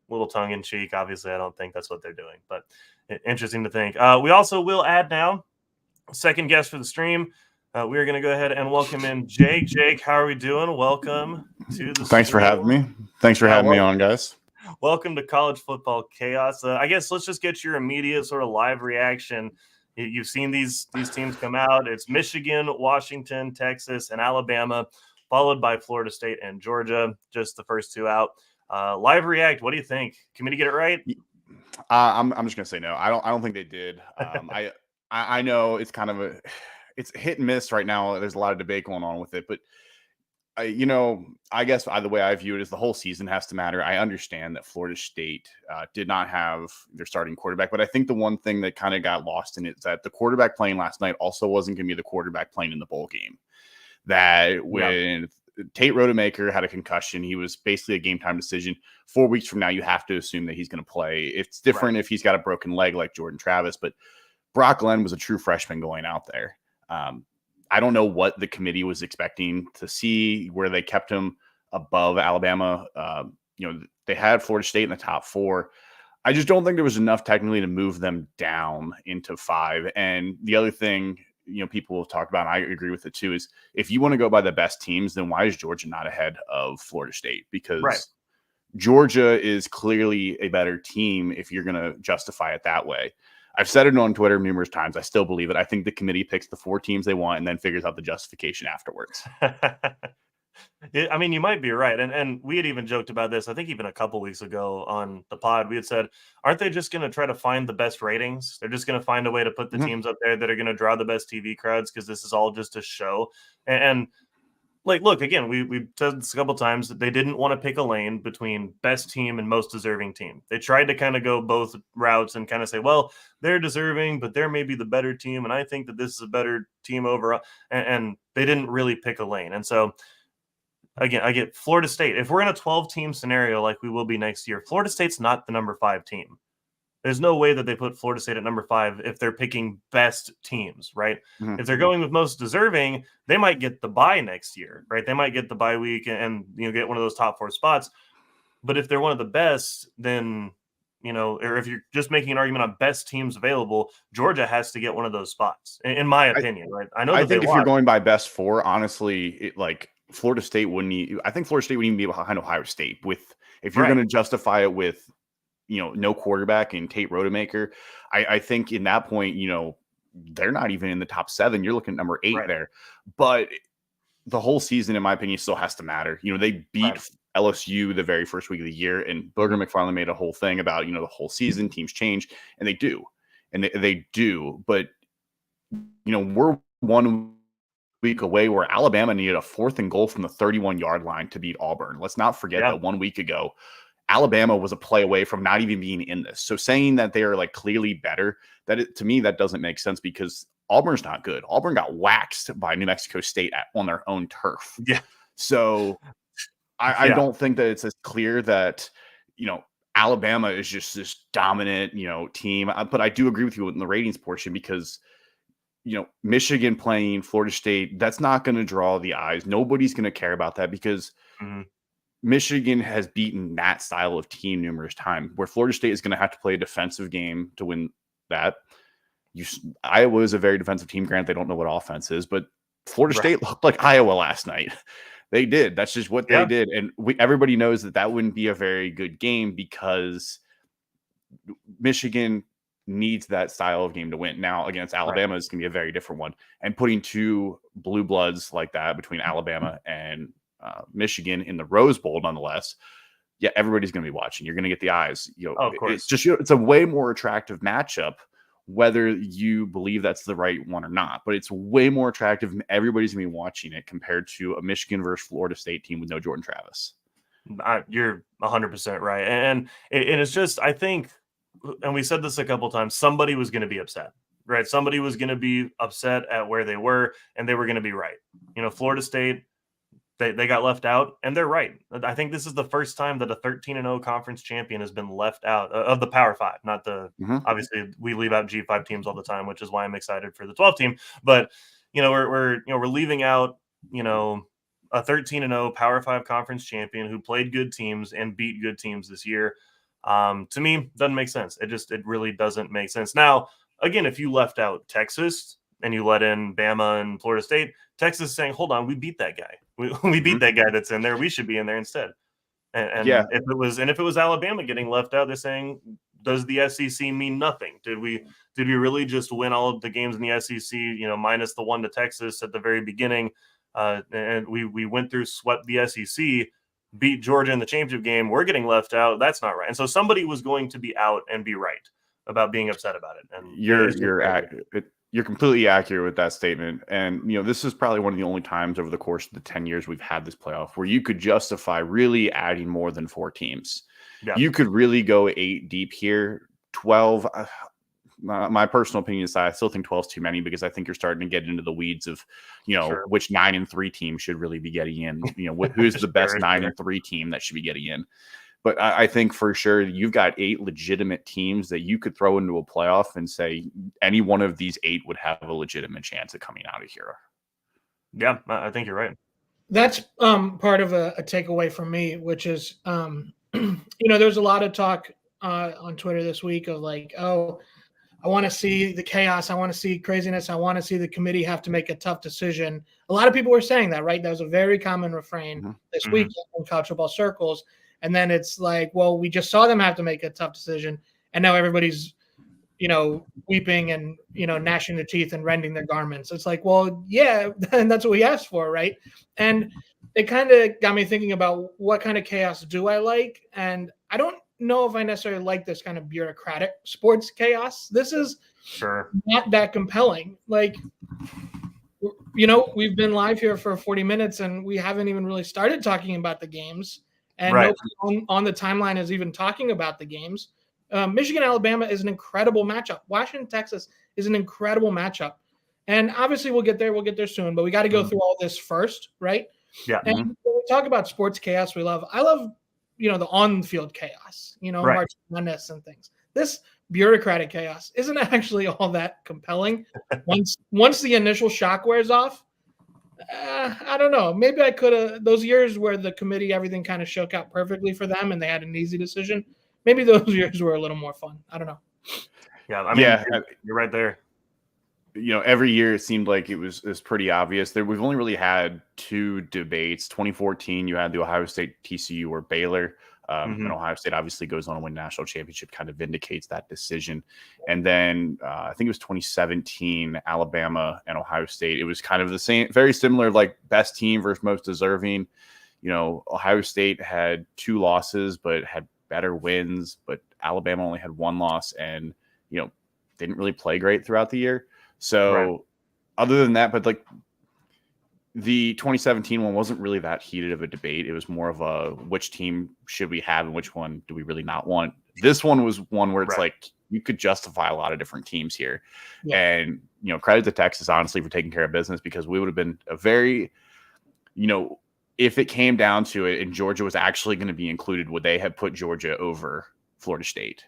A little tongue in cheek. Obviously, I don't think that's what they're doing, but interesting to think. We also will add now second guest for the stream. We are going to go ahead and welcome in Jake. Jake, how are we doing? Welcome to the Thanks stream. For having me. Thanks for having me on, guys. Welcome to College Football Chaos. I guess let's just get your immediate sort of live reaction. You've seen these teams come out. It's Michigan, Washington, Texas, and Alabama, followed by Florida State and Georgia, just the first 2 out. Live react. What do you think? Committee get it right? I'm just gonna say no. I don't think they did. I know it's kind of it's hit and miss right now. There's a lot of debate going on with it, but I guess the way I view it is the whole season has to matter. I understand that Florida State did not have their starting quarterback, but I think the one thing that kind of got lost in it is that the quarterback playing last night also wasn't going to be the quarterback playing in the bowl game. That when Tate Rodemaker had a concussion, he was basically a game time decision. 4 weeks from now, you have to assume that he's going to play. It's different if he's got a broken leg like Jordan Travis, but Brock Glenn was a true freshman going out there. I don't know what the committee was expecting to see where they kept him above Alabama. They had Florida State in the top 4. I just don't think there was enough technically to move them down into 5. And the other thing, people have talked about, and I agree with it too, is if you want to go by the best teams, then why is Georgia not ahead of Florida State? Because Georgia is clearly a better team if you're going to justify it that way. I've said it on Twitter numerous times. I still believe it. I think the committee picks the 4 teams they want and then figures out the justification afterwards. I mean, you might be right. And we had even joked about this, I think even a couple weeks ago on the pod. We had said, aren't they just going to try to find the best ratings? They're just going to find a way to put the teams up there that are going to draw the best TV crowds because this is all just a show. And like, look, again, we said this a couple times that they didn't want to pick a lane between best team and most deserving team. They tried to kind of go both routes and kind of say, well, they're deserving, but they're maybe the better team. And I think that this is a better team overall. And they didn't really pick a lane. And so, again, I get Florida State. If we're in a 12-team scenario like we will be next year, Florida State's not the number 5 team. There's no way that they put Florida State at number 5 if they're picking best teams, right? If they're going with most deserving, they might get the bye next year, right? They might get the bye week and get one of those top 4 spots. But if they're one of the best, then or if you're just making an argument on best teams available, Georgia has to get one of those spots, in my opinion, right? I think if you're going by best 4, honestly, Florida State wouldn't. I think Florida State wouldn't even be behind Ohio State if you're going to justify it with no quarterback and Tate Rodemaker. I think in that point, they're not even in the top 7. You're looking at number 8 there. But the whole season, in my opinion, still has to matter. They beat LSU the very first week of the year, and Booger McFarland made a whole thing about the whole season teams change, and they do, they do. But we're 1 week away where Alabama needed a 4th and goal from the 31-yard line to beat Auburn. Let's not forget that 1 week ago, Alabama was a play away from not even being in this. So saying that they are clearly better, to me, that doesn't make sense because Auburn's not good. Auburn got waxed by New Mexico State on their own turf. Yeah. So I don't think that it's as clear that, Alabama is just this dominant, team. But I do agree with you in the ratings portion because, Michigan playing Florida State, that's not going to draw the eyes. Nobody's going to care about that because Michigan has beaten that style of team numerous times, where Florida State is going to have to play a defensive game to win that. Iowa is a very defensive team. Granted, they don't know what offense is, but Florida State looked like Iowa last night. They did. That's just what they did. And everybody knows that wouldn't be a very good game because Michigan needs that style of game to win. Now, against Alabama is going to be a very different one. And putting 2 blue bloods like that between Alabama and Michigan in the Rose Bowl, nonetheless, everybody's going to be watching. You're going to get the eyes. Of course. It's a way more attractive matchup, whether you believe that's the right one or not. But it's way more attractive, and everybody's going to be watching it compared to a Michigan versus Florida State team with no Jordan Travis. You're 100% right, and it's just, I think, and we said this a couple times, somebody was going to be upset, right? Somebody was going to be upset at where they were, and they were going to be right. Florida State, they got left out, and they're right. I think this is the first time that a 13-0 conference champion has been left out of the Power 5. Not the obviously we leave out G5 teams all the time, which is why I'm excited for the 12 team. But we're leaving out a 13-0 Power 5 conference champion who played good teams and beat good teams this year. To me, doesn't make sense. It really doesn't make sense. Now, again, if you left out Texas and you let in Bama and Florida State, Texas is saying, hold on, we beat that guy. We beat that guy that's in there. We should be in there instead. And if it was Alabama getting left out, they're saying, does the SEC mean nothing? Did we really just win all of the games in the SEC, minus the one to Texas at the very beginning? And we went through, swept the SEC, beat Georgia in the championship game. We're getting left out. That's not right. And so somebody was going to be out and be right about being upset about it. And you're completely accurate with that statement. And, this is probably one of the only times over the course of the 10 years we've had this playoff where you could justify really adding more than 4 teams. Yeah. You could really go 8 deep here. 12, my personal opinion is I still think 12 is too many because I think you're starting to get into the weeds of, which 9-3 team should really be getting in. Who's the best 9-3 team that should be getting in. But I think for sure you've got 8 legitimate teams that you could throw into a playoff and say any one of these 8 would have a legitimate chance of coming out of here. Yeah, I think you're right. That's part of a takeaway from me, which is, there's a lot of talk on Twitter this week of I want to see the chaos. I want to see craziness. I want to see the committee have to make a tough decision. A lot of people were saying that, right? That was a very common refrain this week in college football circles. And then it's like, well, we just saw them have to make a tough decision, and now everybody's, weeping and, gnashing their teeth and rending their garments. It's like, well, yeah, and that's what we asked for, right? And it kind of got me thinking about what kind of chaos do I like? And I don't know if I necessarily like this kind of bureaucratic sports chaos. This is not that compelling. Like, we've been live here for 40 minutes and we haven't even really started talking about the games. And nobody on the timeline is even talking about the games. Michigan, Alabama is an incredible matchup. Washington, Texas is an incredible matchup. And obviously we'll get there. We'll get there soon. But we got to go through all this first, right? Yeah. And when we talk about sports chaos, I love, the on-field chaos, March Madness and things. This bureaucratic chaos isn't actually all that compelling. Once the initial shock wears off, I don't know. Maybe I could have, those years where the committee, everything kind of shook out perfectly for them and they had an easy decision. Maybe those years were a little more fun. I don't know. Yeah, I mean, you're right there. Every year it seemed like it was pretty obvious. We've only really had two debates. 2014, you had the Ohio State TCU or Baylor. And Ohio State obviously goes on to win national championship, kind of vindicates that decision. And then I think it was 2017, Alabama and Ohio State. It was kind of the same, very similar, like best team versus most deserving. Ohio State had 2 losses, but had better wins. But Alabama only had 1 loss and, didn't really play great throughout the year. So other than that, but like the 2017 one wasn't really that heated of a debate. It was more of a which team should we have and which one do we really not want. This one was one where it's like you could justify a lot of different teams here. Yeah. And, credit to Texas, honestly, for taking care of business, because we would have been a very, if it came down to it and Georgia was actually going to be included, would they have put Georgia over Florida State?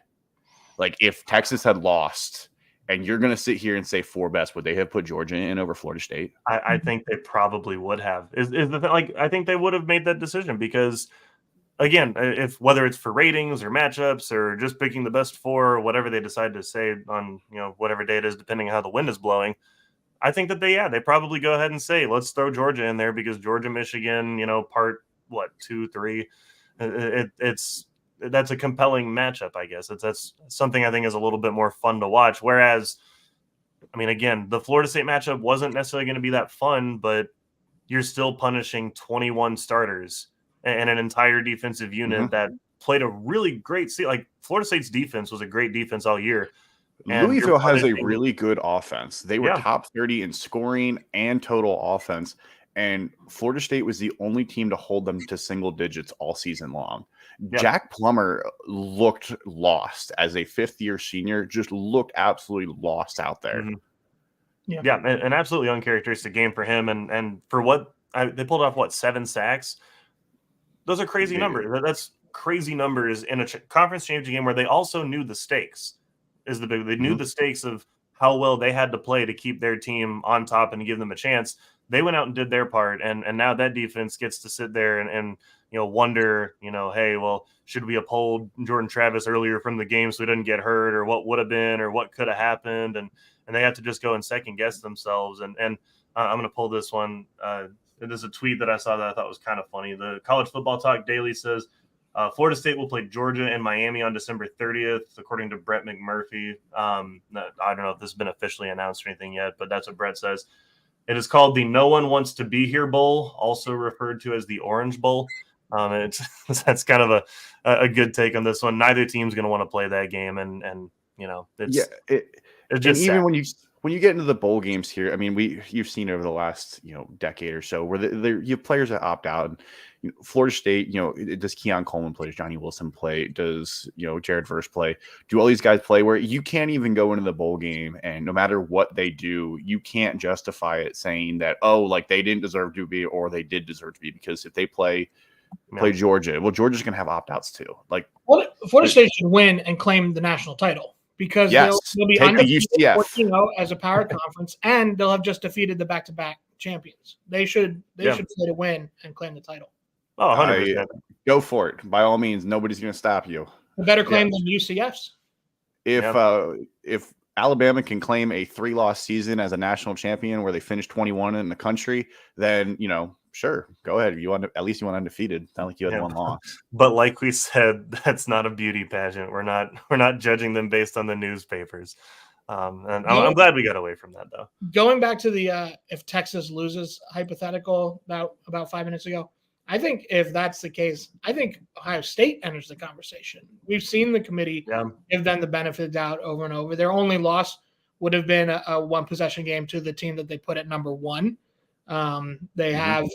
Like if Texas had lost and you're going to sit here and say 4 best, would they have put Georgia in over Florida State? I think they probably would have. Is the thing, like I think they would have made that decision because, again, if whether it's for ratings or matchups or just picking the best 4 or whatever they decide to say on whatever day it is, depending on how the wind is blowing, I think that they probably go ahead and say let's throw Georgia in there because Georgia, Michigan, part 2, 3, that's a compelling matchup, I guess. That's something I think is a little bit more fun to watch. Whereas, I mean, again, the Florida State matchup wasn't necessarily going to be that fun, but you're still punishing 21 starters and an entire defensive unit that played a really great like Florida State's defense was a great defense all year. Louisville has a really good offense. They were top 30 in scoring and total offense. And Florida State was the only team to hold them to single digits all season long. Jack Plummer looked lost as a 5th-year senior, just looked absolutely lost out there. An absolutely uncharacteristic game for him. And for what they pulled off, 7 sacks? Those are crazy numbers. That's crazy numbers in a conference championship game where they also knew the stakes. They knew the stakes of how well they had to play to keep their team on top and to give them a chance. They went out and did their part, and now that defense gets to sit there and wonder, hey, well, should we uphold Jordan Travis earlier from the game so he didn't get hurt, or what would have been, or what could have happened, and they have to just go and second guess themselves. And I'm going to pull this one. There's a tweet that I saw that I thought was kind of funny. The College Football Talk Daily says Florida State will play Georgia and Miami on December 30th, according to Brett McMurphy. I don't know if this has been officially announced or anything yet, but that's what Brett says. It is called the No One Wants to Be Here Bowl, also referred to as the Orange Bowl. That's kind of a good take on this one. Neither team's going to want to play that game, and it's just even when you get into the bowl games here. I mean, you've seen over the last decade or so where you have players that opt out. And, Florida State, does Keon Coleman play? Does Johnny Wilson play? Does Jared Verse play? Do all these guys play where you can't even go into the bowl game, and no matter what they do, you can't justify it saying that like they didn't deserve to be or they did deserve to be, because if they play Georgia, well, Georgia's gonna have opt-outs too. Like Florida State should win and claim the national title because they'll be undefeated 14-0 as a power conference, and they'll have just defeated the back-to-back champions. They should play to win and claim the title. Oh, 100%. Go for it. By all means, nobody's going to stop you. A better claim than UCF's. If Alabama can claim a 3-loss season as a national champion where they finished 21 in the country, then, sure, go ahead. At least you went undefeated. Not like you had one loss. But like we said, that's not a beauty pageant. We're not judging them based on the newspapers. And I'm glad we got away from that, though. Going back to the if Texas loses hypothetical about 5 minutes ago, I think if that's the case, I think Ohio State enters the conversation. We've seen the committee give them the benefit of the doubt over and over. Their only loss would have been a one possession game to the team that they put at number 1. They have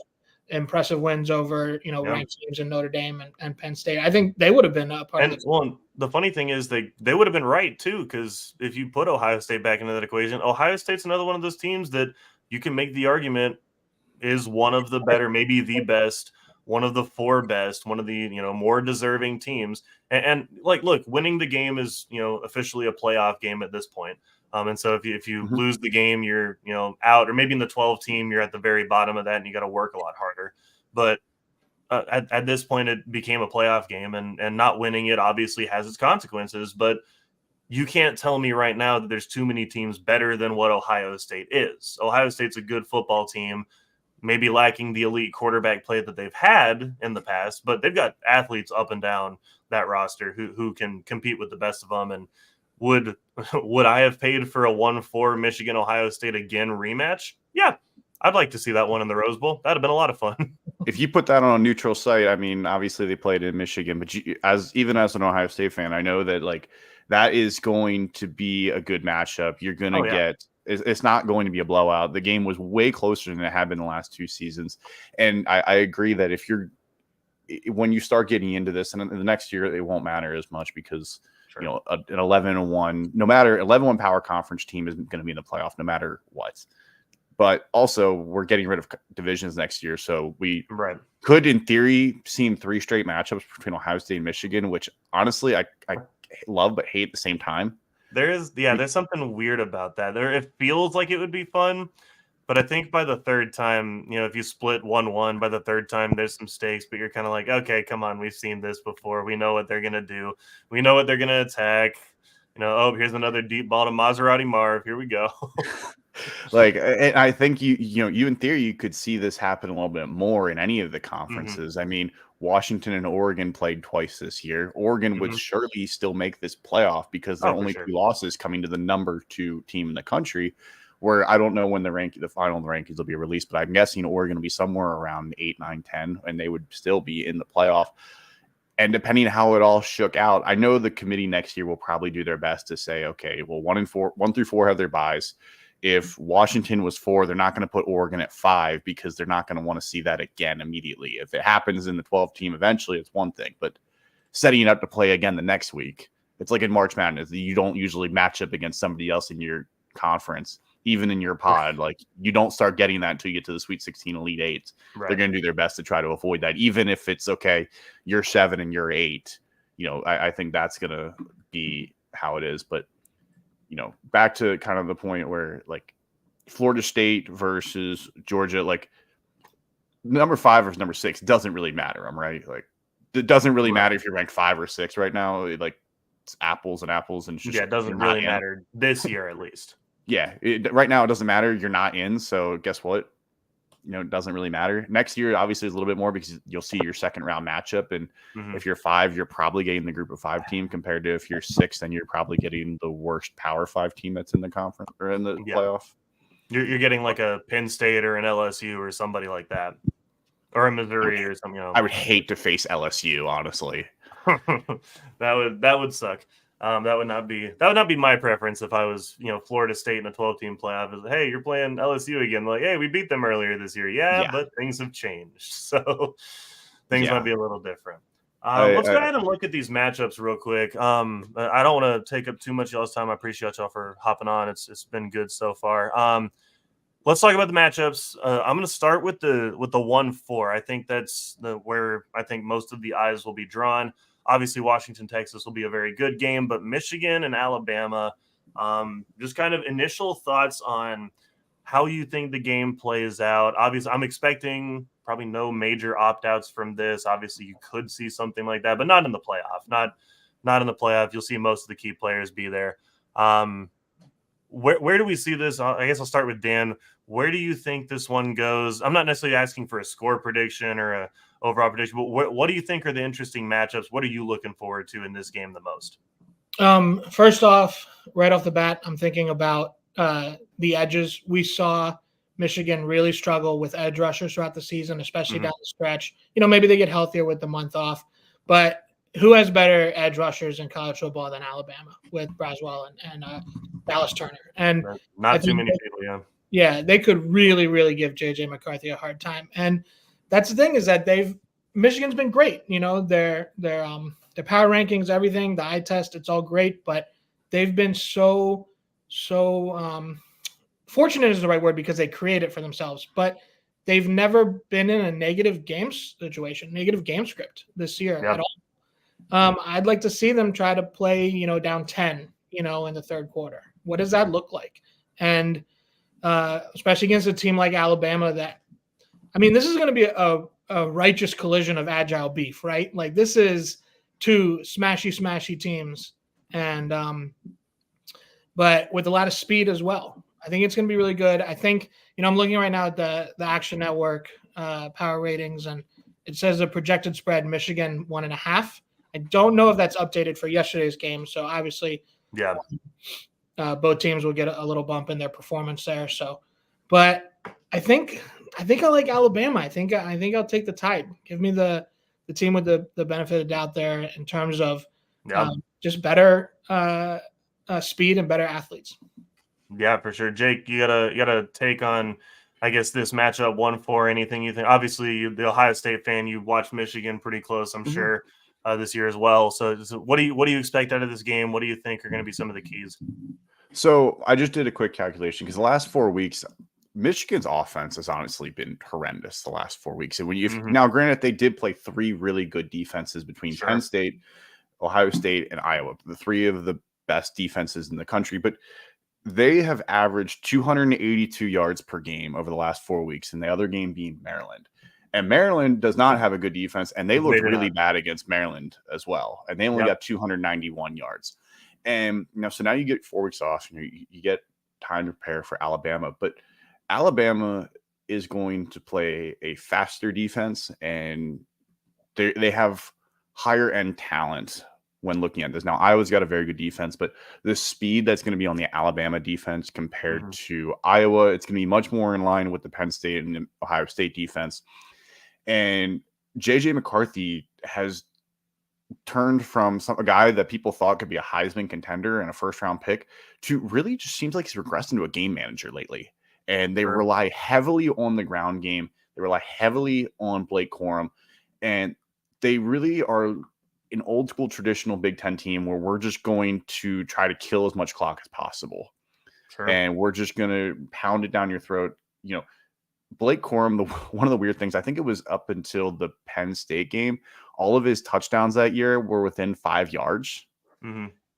impressive wins over ranked teams in Notre Dame and Penn State. I think they would have been a part of it. Well, the funny thing is they would have been right too, because if you put Ohio State back into that equation, Ohio State's another one of those teams that you can make the argument is one of the better, maybe the best, one of the 4 best, one of the more deserving teams. And like, look, winning the game is officially a playoff game at this point. And so if you lose the game, you're out, or maybe in the 12 team, you're at the very bottom of that, and you got to work a lot harder. But at this point, it became a playoff game, and not winning it obviously has its consequences. But you can't tell me right now that there's too many teams better than what Ohio State is. Ohio State's a good football team, maybe lacking the elite quarterback play that they've had in the past, but they've got athletes up and down that roster who can compete with the best of them. And would I have paid for a 1-4 Michigan Ohio State again rematch? Yeah, I'd like to see that one in the Rose Bowl. That'd have been a lot of fun. If you put that on a neutral site, I mean, obviously they played in Michigan, but even as an Ohio State fan, I know that like that is going to be a good matchup. You're going to get. It's not going to be a blowout. The game was way closer than it had been the last 2 seasons, and I agree that when you start getting into this, and in the next year, it won't matter as much because. Sure. An 11-1, no matter 11-1 power conference team is going to be in the playoff no matter what. But also, we're getting rid of divisions next year, so we could, in theory, see 3 straight matchups between Ohio State and Michigan, which honestly I love but hate at the same time. There's something weird about that. It feels like it would be fun. But I think by the third time, if you split 1-1, by the third time, there's some stakes, but you're kind of like, okay, come on, we've seen this before. We know what they're going to do. We know what they're going to attack. Here's another deep ball to Maserati Marv. Here we go. And I think you in theory, you could see this happen a little bit more in any of the conferences. I mean, Washington and Oregon played twice this year. Oregon would surely still make this playoff because they're only 2 losses coming to the number 2 team in the country. Where I don't know when the final rankings will be released, but I'm guessing Oregon will be somewhere around 8, 9, 10, and they would still be in the playoff. And depending on how it all shook out, I know the committee next year will probably do their best to say, okay, well, 1 through 4 have their byes. If Washington was 4, they're not going to put Oregon at 5 because they're not going to want to see that again immediately. If it happens in the 12 team eventually, it's one thing, but setting it up to play again the next week, it's like in March Madness. You don't usually match up against somebody else in your conference. Even in your pod, like you don't start getting that until you get to the Sweet 16 Elite 8. They're going to do their best to try to avoid that, even if it's okay. You're 7 and you're 8. I think that's going to be how it is. But back to kind of the point where like Florida State versus Georgia, like number 5 versus number 6 doesn't really matter. I'm right. Like it doesn't really matter if you're ranked 5 or 6 right now. Like it's apples and apples, and it doesn't really matter this year at least. Yeah, right now it doesn't matter. You're not in, so guess what? It doesn't really matter. Next year, obviously, is a little bit more because you'll see your second round matchup. And if you're 5, you're probably getting the group of 5 team compared to if you're 6, then you're probably getting the worst Power 5 team that's in the conference or in the playoff. You're getting like a Penn State or an LSU or somebody like that, or a Missouri or something. I would hate to face LSU, honestly. that would suck. That would not be my preference if I was, Florida State in a 12-team playoff. Is, hey, you're playing LSU again. Like, hey, we beat them earlier this year. Yeah, but things have changed, so things might be a little different. Let's go ahead and look at these matchups real quick. I don't want to take up too much of y'all's time. I appreciate y'all for hopping on. It's been good so far. Let's talk about the matchups. I'm going to start with the 1-4. I think that's where I think most of the eyes will be drawn. Obviously, Washington, Texas will be a very good game, but Michigan and Alabama, just kind of initial thoughts on how you think the game plays out. Obviously, I'm expecting probably no major opt-outs from this. Obviously, you could see something like that, but not in the playoff. Not in the playoff. You'll see most of the key players be there. where do we see this? I guess I'll start with Dan. Where do you think this one goes? I'm not necessarily asking for a score prediction or a overall prediction, but what do you think are the interesting matchups? What are you looking forward to in this game the most? First off, right off the bat, I'm thinking about the edges. We saw Michigan really struggle with edge rushers throughout the season, especially down the stretch. Maybe they get healthier with the month off, but who has better edge rushers in college football than Alabama with Braswell and Dallas Turner? And not too many people, yeah. Yeah, they could really, really give JJ McCarthy a hard time. And that's the thing is that Michigan's been great. Their power rankings, everything, the eye test, it's all great, but they've been so fortunate is the right word because they create it for themselves, but they've never been in a negative game situation, negative game script this year at all. I'd like to see them try to play, down 10, in the third quarter. What does that look like? And especially against a team like Alabama this is going to be a righteous collision of agile beef, right? Like this is two smashy teams and but with a lot of speed as well. I think it's going to be really good. I think, I'm looking right now at the Action Network power ratings, and it says the projected spread Michigan 1.5. I don't know if that's updated for yesterday's game. So obviously, both teams will get a little bump in their performance there. So, but I think I like Alabama. I think I'll take the Tide. Give me the team with the benefit of doubt there in terms of just better speed and better athletes. Yeah, for sure. Jake, you gotta take on, I guess, this matchup 1-4. Anything you think? Obviously, the Ohio State fan, you watched Michigan pretty close, I'm sure, this year as well. So, what do you expect out of this game? What do you think are going to be some of the keys? So, I just did a quick calculation because the last 4 weeks, Michigan's offense has honestly been horrendous the last 4 weeks. And now, granted, they did play 3 really good defenses between Penn State, Ohio State, and Iowa, the 3 of the best defenses in the country, but they have averaged 282 yards per game over the last 4 weeks, and the other game being Maryland. And Maryland does not have a good defense, and they looked really bad against Maryland as well. And they only got 291 yards. And so now you get 4 weeks off, and you get time to prepare for Alabama. But Alabama is going to play a faster defense, and they have higher end talent when looking at this. Now, Iowa's got a very good defense, but the speed that's going to be on the Alabama defense compared to Iowa, it's going to be much more in line with the Penn State and the Ohio State defense. And JJ McCarthy has turned from a guy that people thought could be a Heisman contender and a first-round pick to really just seems like he's regressed into a game manager lately. And they rely heavily on the ground game. They rely heavily on Blake Corum. And they really are an old school traditional Big Ten team where we're just going to try to kill as much clock as possible. And we're just going to pound it down your throat. Blake Corum, one of the weird things, I think it was up until the Penn State game, all of his touchdowns that year were within 5 yards.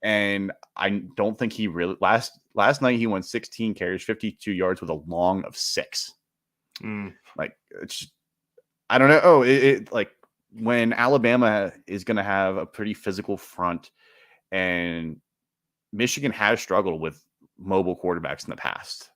And I don't think he really last night he went 16 carries, 52 yards with a long of 6. Like it's just, I don't know. It like when Alabama is going to have a pretty physical front, and Michigan has struggled with mobile quarterbacks in the past.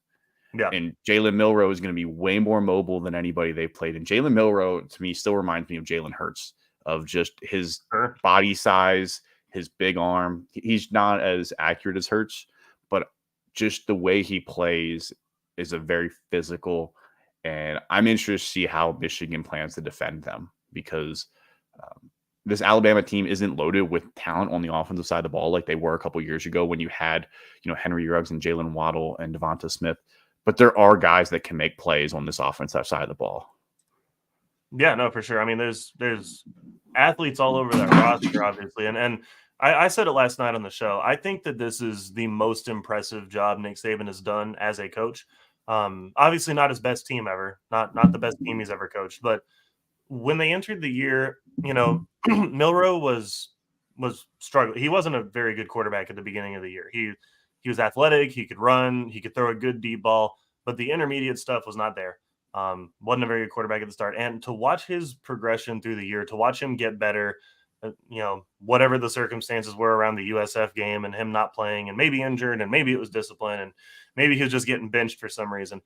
And Jalen Milroe is going to be way more mobile than anybody they've played. And Jalen Milroe, to me, still reminds me of Jalen Hurts, of just his body size, his big arm. He's not as accurate as Hurts, but just the way he plays is a very physical. And I'm interested to see how Michigan plans to defend them, because this Alabama team isn't loaded with talent on the offensive side of the ball like they were a couple years ago when you had, Henry Ruggs and Jalen Waddle and Devonta Smith. But there are guys that can make plays on this offensive side of the ball. Yeah, no, for sure. I mean, there's athletes all over that roster, obviously. And I said it last night on the show. I think that this is the most impressive job Nick Saban has done as a coach. Obviously not his best team ever, not the best team he's ever coached. But when they entered the year, Milroe was struggling. He wasn't a very good quarterback at the beginning of the year. He was athletic. He could run. He could throw a good deep ball, but the intermediate stuff was not there. Wasn't a very good quarterback at the start. And to watch his progression through the year, to watch him get better, whatever the circumstances were around the USF game and him not playing and maybe injured and maybe it was discipline and maybe he was just getting benched for some reason.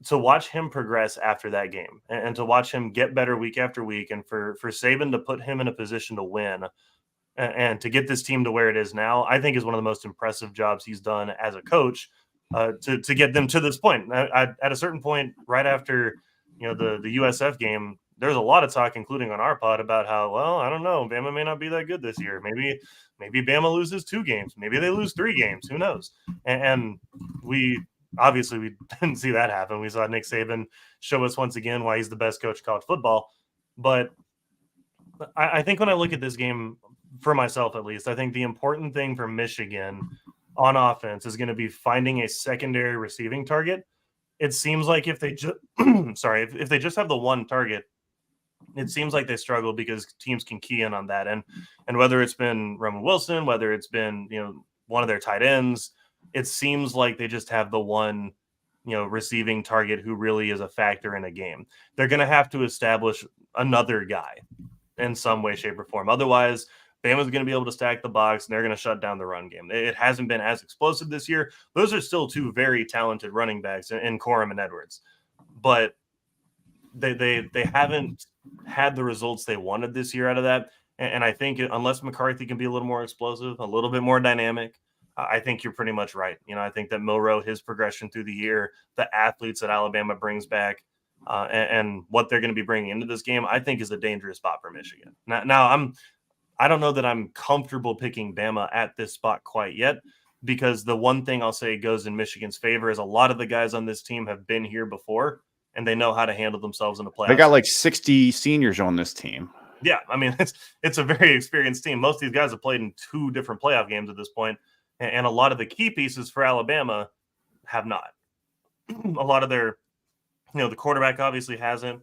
To watch him progress after that game and to watch him get better week after week and for Saban to put him in a position to win and to get this team to where it is now, I think is one of the most impressive jobs he's done as a coach to get them to this point. At a certain point, right after the USF game, there's a lot of talk, including on our pod, about how, well, I don't know, Bama may not be that good this year. Maybe Bama loses 2 games. Maybe they lose 3 games. Who knows? And we didn't see that happen. We saw Nick Saban show us once again why he's the best coach of college football. But I think when I look at this game, for myself at least, I think the important thing for Michigan on offense is going to be finding a secondary receiving target. It seems like if they just if they just have the one target, it seems like they struggle because teams can key in on that. And whether it's been Roman Wilson, whether it's been one of their tight ends, it seems like they just have the one receiving target who really is a factor in a game. They're going to have to establish another guy in some way, shape, or form. Otherwise, Bama's going to be able to stack the box, and they're going to shut down the run game. It hasn't been as explosive this year. Those are still 2 very talented running backs in Corum and Edwards. But they haven't had the results they wanted this year out of that. And I think unless McCarthy can be a little more explosive, a little bit more dynamic, I think you're pretty much right. I think that Milroe, his progression through the year, the athletes that Alabama brings back, and what they're going to be bringing into this game, I think is a dangerous spot for Michigan. Now I don't know that I'm comfortable picking Bama at this spot quite yet, because the one thing I'll say goes in Michigan's favor is a lot of the guys on this team have been here before and they know how to handle themselves in the playoffs. They got like 60 seniors on this team. Yeah, I mean, it's a very experienced team. Most of these guys have played in 2 different playoff games at this point, and a lot of the key pieces for Alabama have not. A lot of their, the quarterback obviously hasn't.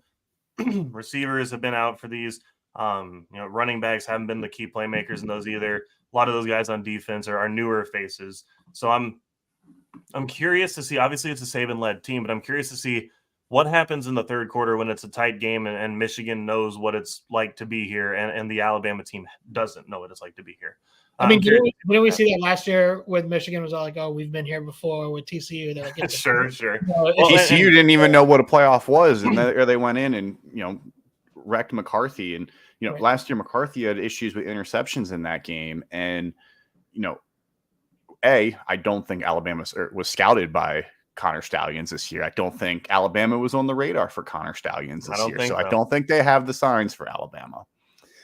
Receivers have been out for these. Running backs haven't been the key playmakers in those either. A lot of those guys on defense are newer faces. So I'm curious to see. Obviously, it's a Saban-led team, but I'm curious to see what happens in the third quarter when it's a tight game and Michigan knows what it's like to be here, and the Alabama team doesn't know what it's like to be here. I mean, didn't we see that last year with Michigan? Was all like, oh, we've been here before. With TCU, they're like, sure. TCU didn't even know what a playoff was, and they went in and wrecked McCarthy. And Right. Last year McCarthy had issues with interceptions in that game, and I don't think Alabama was scouted by Connor Stallions this year. I don't think Alabama was on the radar for Connor Stallions this year. So I don't think they have the signs for Alabama.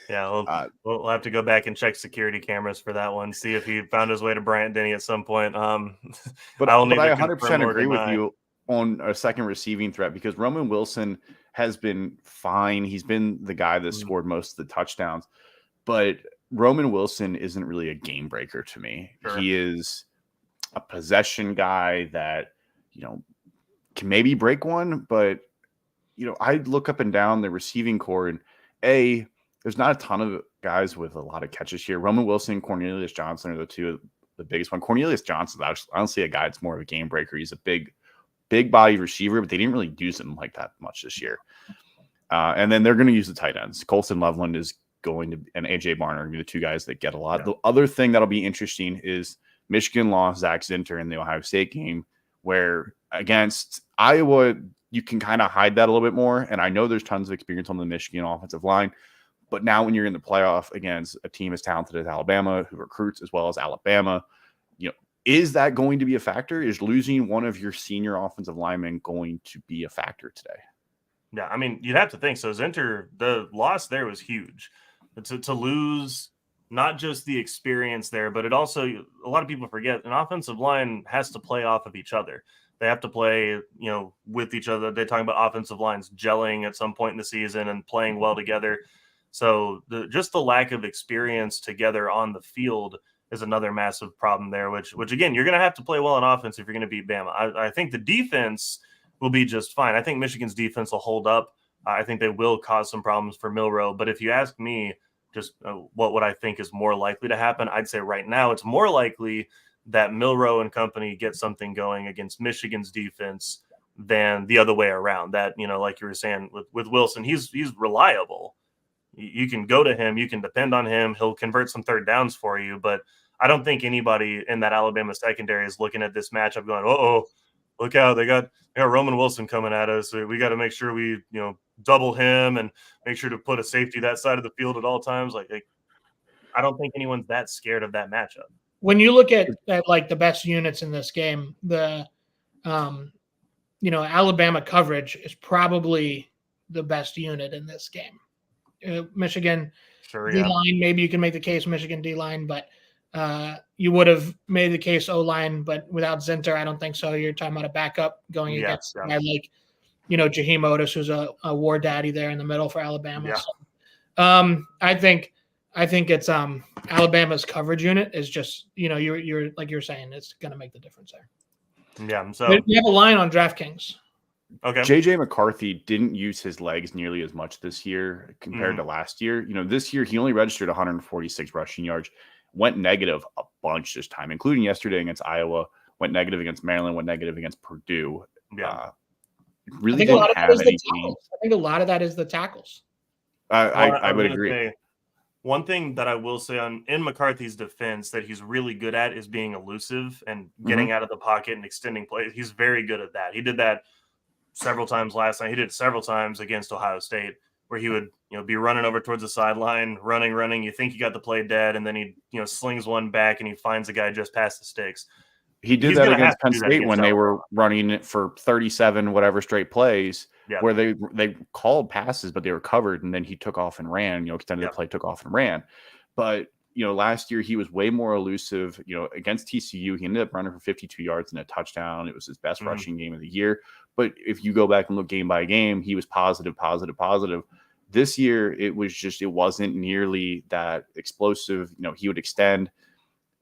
Yeah, we'll have to go back and check security cameras for that one, see if he found his way to Bryant-Denny at some point. But I 100% agree with you on a second receiving threat, because Roman Wilson has been fine. He's been the guy that scored most of the touchdowns, but Roman Wilson isn't really a game breaker to me. Sure. He is a possession guy that, can maybe break one, but, I look up and down the receiving core, and there's not a ton of guys with a lot of catches here. Roman Wilson, Cornelius Johnson are the 2 of the biggest one. Cornelius Johnson, I don't see a guy that's more of a game breaker. He's a big body receiver, but they didn't really use him like that much this year. And then they're going to use the tight ends. Colson Loveland is going to, and AJ Barner are going to be the 2 guys that get a lot. Yeah. The other thing that'll be interesting is Michigan lost Zach Zinter in the Ohio State game, where against Iowa, you can kind of hide that a little bit more. And I know there's tons of experience on the Michigan offensive line, but now when you're in the playoff against a team as talented as Alabama, who recruits as well as Alabama, is that going to be a factor? Is losing one of your senior offensive linemen going to be a factor today? Yeah, I mean, you'd have to think so. Zinter, the loss there was huge. To lose not just the experience there, but it also, a lot of people forget, an offensive line has to play off of each other. They have to play, with each other. They talk about offensive lines gelling at some point in the season and playing well together. So just the lack of experience together on the field is another massive problem there, which again, you're going to have to play well on offense if you're going to beat Bama. I think the defense will be just fine. I think Michigan's defense will hold up. I think they will cause some problems for Milroe. But if you ask me, just what would I think is more likely to happen, I'd say right now it's more likely that Milroe and company get something going against Michigan's defense than the other way around. That, like you were saying with Wilson, he's reliable. you can go to him, you can depend on him. He'll convert some third downs for you, but I don't think anybody in that Alabama secondary is looking at this matchup going, "Oh, look out! They got Roman Wilson coming at us. We got to make sure we double him and make sure to put a safety that side of the field at all times." Like I don't think anyone's that scared of that matchup. When you look at like the best units in this game, the Alabama coverage is probably the best unit in this game. Michigan D-line, maybe you can make the case Michigan D-line, but you would have made the case O-line, but without Zinter, I don't think so. You're talking about a backup going against a guy like, Jaheim Otis, who's a war daddy there in the middle for Alabama. Yeah. So, I think it's Alabama's coverage unit is just, you're like you're saying, it's going to make the difference there. Yeah. So we have a line on DraftKings. Okay. JJ McCarthy didn't use his legs nearly as much this year compared to last year. This year he only registered 146 rushing yards, went negative a bunch this time, including yesterday against Iowa, went negative against Maryland, went negative against Purdue. Yeah. Really didn't have any games. I think a lot of that is the tackles. I would agree. One thing that I will say in McCarthy's defense that he's really good at is being elusive and getting out of the pocket and extending plays. He's very good at that. He did that several times last night. He did it several times against Ohio State, where he would be running over towards the sideline, running. You think you got the play dead, and then he slings one back and he finds a guy just past the sticks. He did that against Penn State when they were running it for 37 whatever straight plays, where they called passes, but they were covered, and then he took off and ran. Extended the play, took off and ran. But last year he was way more elusive. Against TCU, he ended up running for 52 yards and a touchdown. It was his best rushing game of the year. But if you go back and look game by game, he was positive. This year, it wasn't nearly that explosive. He would extend,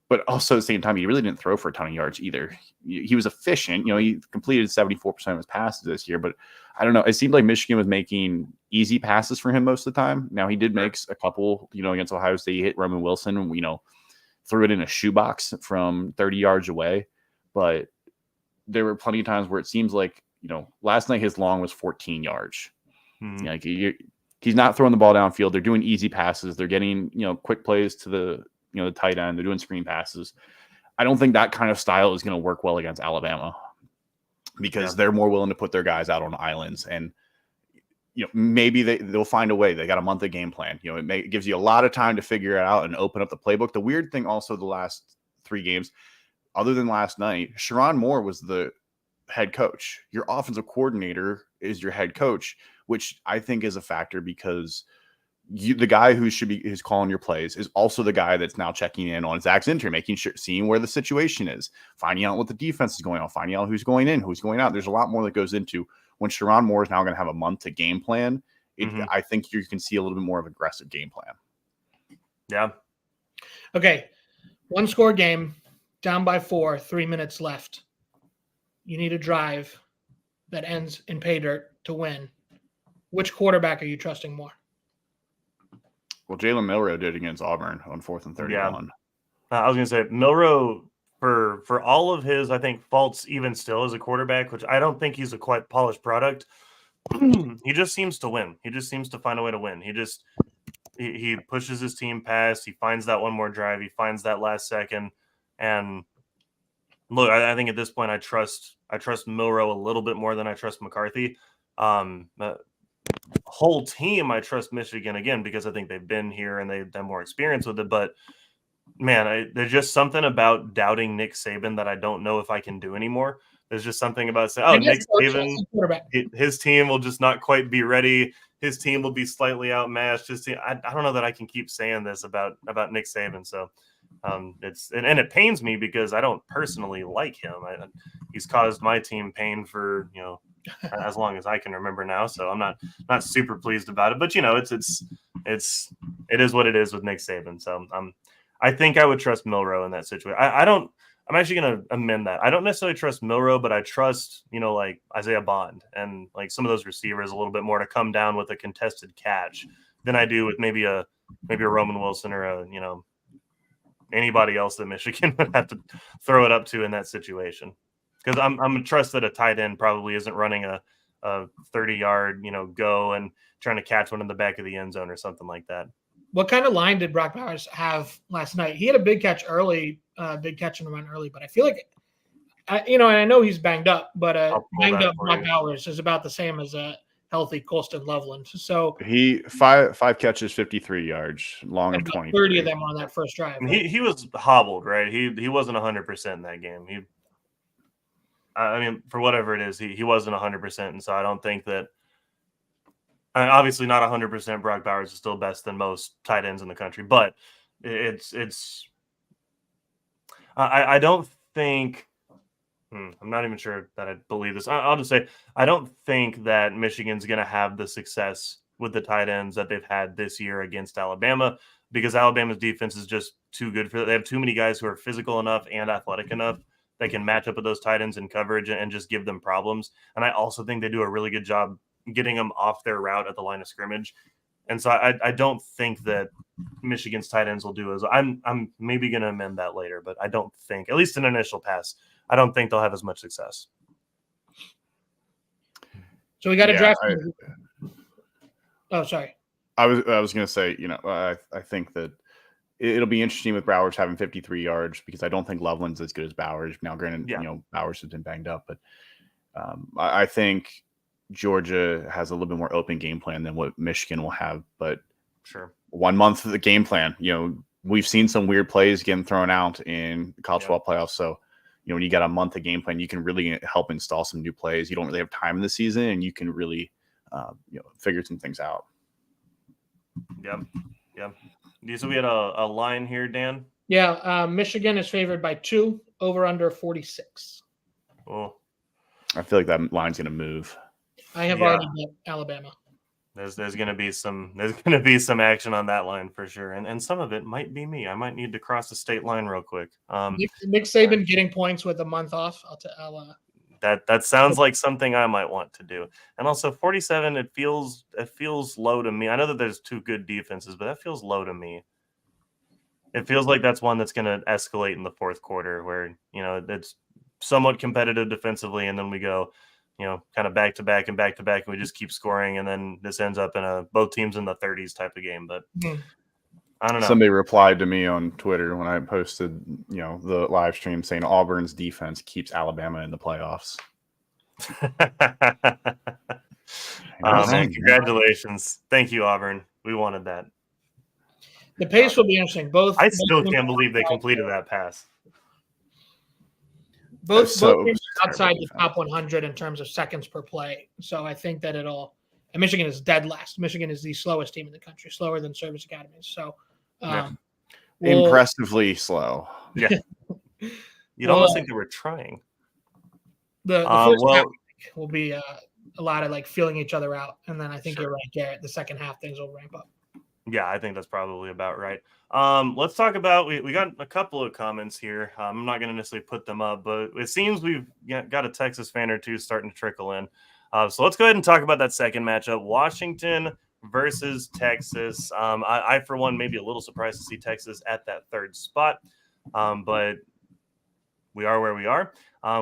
but also at the same time, he really didn't throw for a ton of yards either. He was efficient. He completed 74% of his passes this year, but I don't know. It seemed like Michigan was making easy passes for him most of the time. Now, he did make a couple, against Ohio State. He hit Roman Wilson and, threw it in a shoebox from 30 yards away. But there were plenty of times where it seems like, last night his long was 14 yards. Like he's not throwing the ball downfield. They're doing easy passes. They're getting, quick plays to the tight end. They're doing screen passes. I don't think that kind of style is going to work well against Alabama because they're more willing to put their guys out on islands. And, maybe they'll find a way. They got a month of game plan. It gives you a lot of time to figure it out and open up the playbook. The weird thing also, the last 3 games, other than last night, Sherrone Moore was the head coach. Your offensive coordinator is your head coach, which I think is a factor because the guy who's calling your plays is also the guy that's now checking in on Zach Zinter, making sure, seeing where the situation is, finding out what the defense is going on, finding out who's going in, who's going out. There's a lot more that goes into when Sherrone Moore is now going to have a month to game plan. I think you can see a little bit more of aggressive game plan. Yeah. Okay. 1-score game, down by 4, 3 minutes left. You need a drive that ends in pay dirt to win. Which quarterback are you trusting more? Well, Jalen Milroe did against Auburn on 4th and 31. I was going to say Milroe, for all of his, I think, faults even still as a quarterback, which I don't think he's a quite polished product, he just seems to win. He just seems to find a way to win. He pushes his team past. He finds that one more drive. He finds that last second. And look, I think at this point I trust Milroe a little bit more than I trust McCarthy. Whole team, I trust Michigan again because I think they've been here and they've done more experience with it. But man, there's just something about doubting Nick Saban that I don't know if I can do anymore. There's just something about saying, Nick Saban, his team will just not quite be ready. His team will be slightly outmatched. His team, I don't know that I can keep saying this about Nick Saban. So it pains me because I don't personally like him. He's caused my team pain for as long as I can remember now. So I'm not super pleased about it. But it is what it is with Nick Saban. So I think I would trust Milroe in that situation. I'm actually going to amend that. I don't necessarily trust Milroe, but I trust, like Isaiah Bond and like some of those receivers a little bit more to come down with a contested catch than I do with maybe a Roman Wilson or anybody else that Michigan would have to throw it up to in that situation. Because I'm a trust that a tight end probably isn't running a 30-yard, go and trying to catch one in the back of the end zone or something like that. What kind of line did Brock Bowers have last night? He had a big catch early, big catch and run early, but I feel like, and I know he's banged up, but banged up Brock Bowers is about the same as a healthy Colston Loveland. So he five catches, 53 yards, long of 20. 30 of them on that first drive. Right? He was hobbled, right? He wasn't 100% in that game. I mean, for whatever it is, he wasn't 100%, and so I don't think that. Obviously, not 100%. Brock Bowers is still best than most tight ends in the country, but it's. I don't think. I'm not even sure that I believe this. I'll just say I don't think that Michigan's going to have the success with the tight ends that they've had this year against Alabama, because Alabama's defense is just too good for. They have too many guys who are physical enough and athletic enough that can match up with those tight ends in coverage and just give them problems. And I also think they do a really good job getting them off their route at the line of scrimmage. And so I don't think that Michigan's tight ends will do as I'm maybe going to amend that later, but I don't think, at least an initial pass, I don't think they'll have as much success. So we got to draft. Oh, sorry. I was going to say, I think that it'll be interesting with Bowers having 53 yards, because I don't think Loveland's as good as Bowers. Now, granted, Bowers has been banged up, but I think Georgia has a little bit more open game plan than what Michigan will have. But sure, 1 month of the game plan, we've seen some weird plays getting thrown out in the college football playoffs. So, when you got a month of game plan, you can really help install some new plays. You don't really have time in the season, and you can really, figure some things out. Yep. So we had a line here, Dan. Yeah, Michigan is favored by 2, over under 46. Oh, I feel like that line's going to move. I have already bet Alabama. There's going to be some action on that line for sure, and some of it might be me. I might need to cross the state line real quick. Nick Saban getting points with a month off. That sounds like something I might want to do. And also 47, it feels low to me. I know that there's 2 good defenses, but that feels low to me. It feels like that's one that's going to escalate in the fourth quarter, where it's somewhat competitive defensively, and then we go, kind of back to back, and we just keep scoring, and then this ends up in both teams in the 30s type of game. But I don't know. Somebody replied to me on Twitter when I posted, the live stream, saying Auburn's defense keeps Alabama in the playoffs. Congratulations. Thank you, Auburn. We wanted that. The pace will be interesting. I still can't believe they completed that pass. Both teams are outside the top 100 in terms of seconds per play. So I think that and Michigan is dead last. Michigan is the slowest team in the country, slower than service academies. So impressively slow. Yeah. You'd almost think they were trying. The first half will be a lot of feeling each other out. And then I think you're right, Garrett. The second half, things will ramp up. Yeah, I think that's probably about right. Let's talk about we got a couple of comments here. I'm not going to necessarily put them up, but it seems we've got a Texas fan or two starting to trickle in. So let's go ahead and talk about that second matchup, Washington versus Texas. I for one, may be a little surprised to see Texas at that third spot, but we are where we are.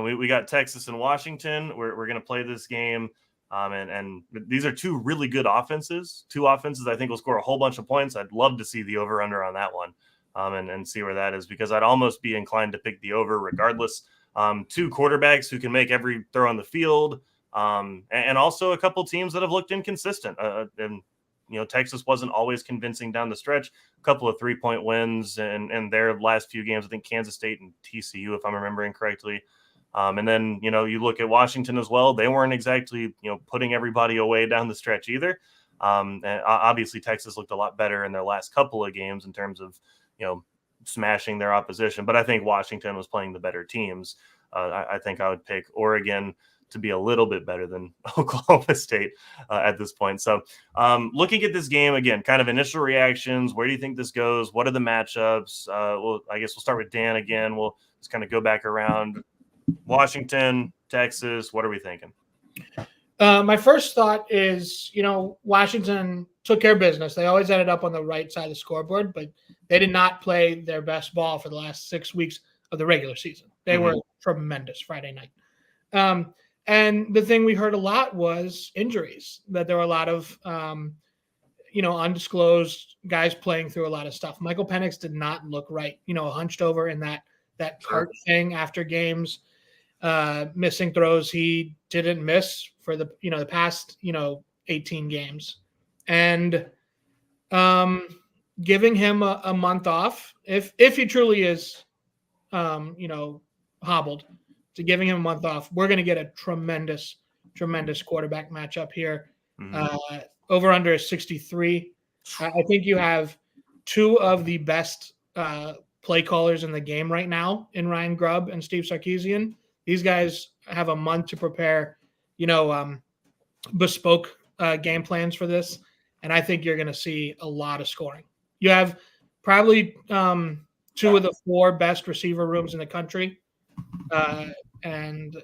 We got Texas and Washington. We're going to play this game. And these are 2 really good offenses. 2 offenses I think will score a whole bunch of points. I'd love to see the over-under on that one and see where that is, because I'd almost be inclined to pick the over regardless. 2 quarterbacks who can make every throw on the field, and also a couple teams that have looked inconsistent. And Texas wasn't always convincing down the stretch. A couple of 3-point wins and their last few games, I think Kansas State and TCU, if I'm remembering correctly. And then, you look at Washington as well. They weren't exactly, putting everybody away down the stretch either. And obviously Texas looked a lot better in their last couple of games in terms of, smashing their opposition. But I think Washington was playing the better teams. I think I would pick Oregon to be a little bit better than Oklahoma State at this point. So looking at this game again, kind of initial reactions. Where do you think this goes? What are the matchups? Well, I guess we'll start with Dan again. We'll just kind of go back around. Washington, Texas, what are we thinking? My first thought is, Washington took care of business. They always ended up on the right side of the scoreboard, but they did not play their best ball for the last 6 weeks of the regular season. They were tremendous Friday night. And the thing we heard a lot was injuries, that there were a lot of, undisclosed guys playing through a lot of stuff. Michael Penix did not look right, hunched over in that cart thing after games, missing throws he didn't miss for the past 18 games, and giving him a month off if he truly is hobbled, to giving him a month off, we're going to get a tremendous quarterback matchup here. Over under 63. I think you have two of the best play callers in the game right now in Ryan Grubb and Steve Sarkisian. These guys have a month to prepare, bespoke game plans for this, and I think you're going to see a lot of scoring. You have probably two of the four best receiver rooms in the country, and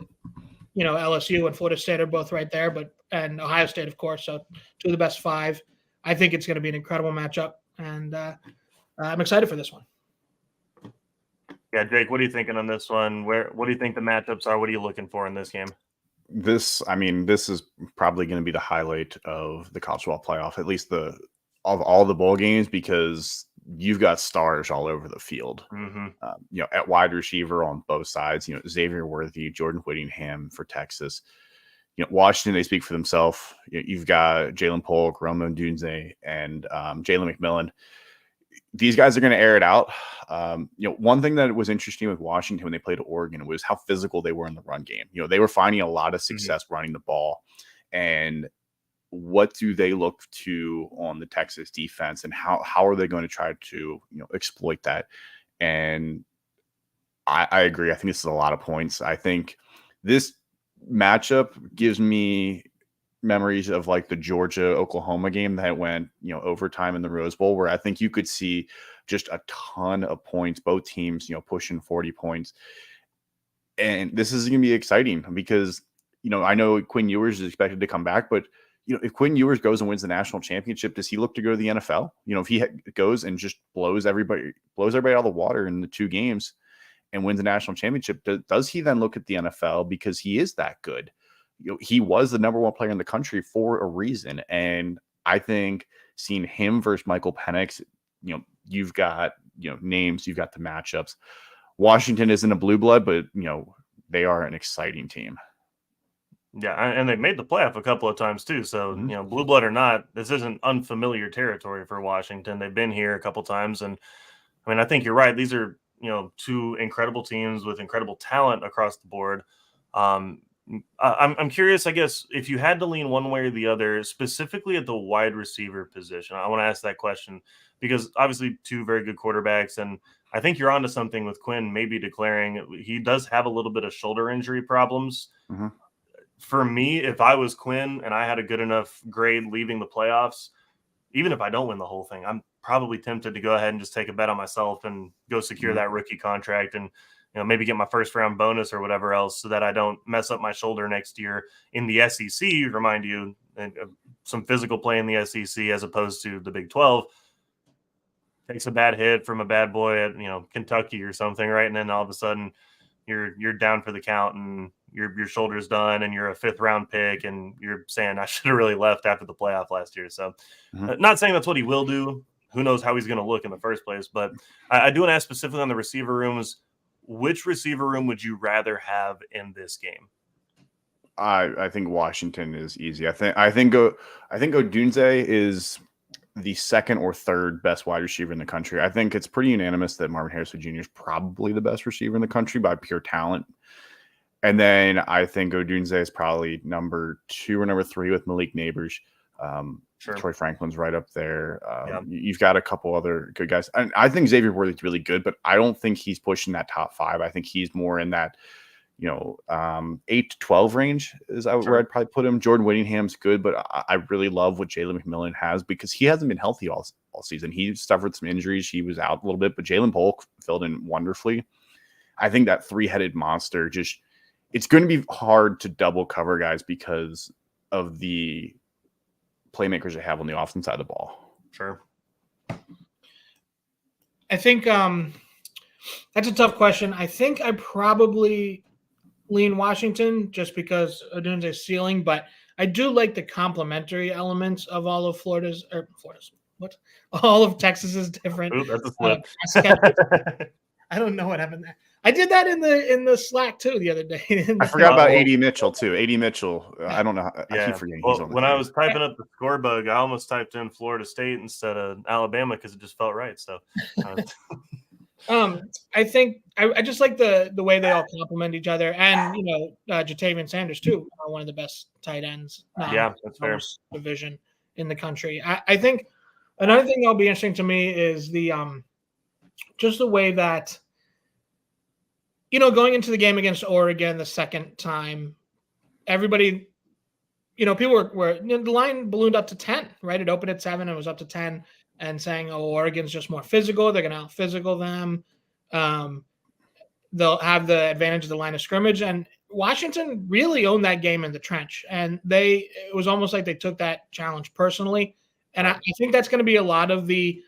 LSU and Florida State are both right there, and Ohio State, of course. So two of the best five. I think it's going to be an incredible matchup, and I'm excited for this one. Yeah, Jake, what are you thinking on this one? What do you think the matchups are? What are you looking for in this game? This is probably going to be the highlight of the college football playoff, at least of all the bowl games, because you've got stars all over the field. At wide receiver on both sides. Xavier Worthy, Jordan Whittingham for Texas. Washington, they speak for themselves. You've got Jalen Polk, Roman Dunze, and Jalen McMillan. These guys are going to air it out. One thing that was interesting with Washington when they played Oregon was how physical they were in the run game. They were finding a lot of success running the ball. And what do they look to on the Texas defense, and how are they going to try to exploit that? And I agree. I think this is a lot of points. I think this matchup gives me memories of like the Georgia-Oklahoma game that went, overtime in the Rose Bowl, where I think you could see just a ton of points, both teams, pushing 40 points. And this is going to be exciting because, I know Quinn Ewers is expected to come back, but if Quinn Ewers goes and wins the national championship, does he look to go to the NFL? If he goes and just blows everybody out of the water in the two games and wins the national championship, does he then look at the NFL because he is that good? He was the number one player in the country for a reason. And I think seeing him versus Michael Penix, you've got, names, you've got the matchups. Washington isn't a blue blood, but, they are an exciting team. Yeah, and they've made the playoff a couple of times too. So, blue blood or not, this isn't unfamiliar territory for Washington. They've been here a couple times. And I think you're right. These are, two incredible teams with incredible talent across the board. I'm curious, I guess, if you had to lean one way or the other, specifically at the wide receiver position. I want to ask that question because obviously two very good quarterbacks, and I think you're onto something with Quinn maybe declaring he does have a little bit of shoulder injury problems. For me, if I was Quinn and I had a good enough grade leaving the playoffs, even if I don't win the whole thing, I'm probably tempted to go ahead and just take a bet on myself and go secure that rookie contract and maybe get my first round bonus or whatever else so that I don't mess up my shoulder next year in the SEC. Remind you, some physical play in the SEC as opposed to the Big 12. Takes a bad hit from a bad boy at Kentucky or something, right? And then all of a sudden you're down for the count and your shoulder's done and you're a 5th round pick and you're saying I should have really left after the playoff last year. So not saying that's what he will do. Who knows how he's going to look in the first place, but I do want to ask specifically on the receiver rooms. Which receiver room would you rather have in this game? I think Washington is easy. I think Odunze is the 2nd or 3rd best wide receiver in the country. I think it's pretty unanimous that Marvin Harrison Jr. is probably the best receiver in the country by pure talent. And then I think Odunze is probably number 2 or number 3 with Malik Neighbors. Troy Franklin's right up there. You've got a couple other good guys. And I think Xavier Worthy's really good, but I don't think he's pushing that top 5. I think he's more in that, 8 to 12 range is where I'd probably put him. Jordan Whittingham's good, but I really love what Jalen McMillan has because he hasn't been healthy all season. He suffered some injuries. He was out a little bit, but Jalen Polk filled in wonderfully. I think that 3-headed monster it's going to be hard to double cover guys because of the playmakers they have on the offensive side of the ball. Sure. I think that's a tough question. I think I probably lean Washington just because Odunze's ceiling, but I do like the complementary elements of all of all of Texas's different Ooh, that's a pass catchers. slip. I don't know what happened there. I did that in the Slack too the other day. I forgot about AD Mitchell too. AD Mitchell. I don't know. I Yeah. keep forgetting Well, he's on the when team. I was typing up the score bug, I almost typed in Florida State instead of Alabama because it just felt right. So, I think I just like the way they all complement each other, and Jatavian Sanders too, one of the best tight ends. Yeah, that's fair. Division in the country. I think another thing that'll be interesting to me is the just the way that going into the game against Oregon the second time, everybody, people were the line ballooned up to 10, right? It opened at 7, it was up to 10, and saying, "Oh, Oregon's just more physical. They're going to out-physical them. They'll have the advantage of the line of scrimmage." And Washington really owned that game in the trench, and it was almost like they took that challenge personally. And I think that's going to be a lot of the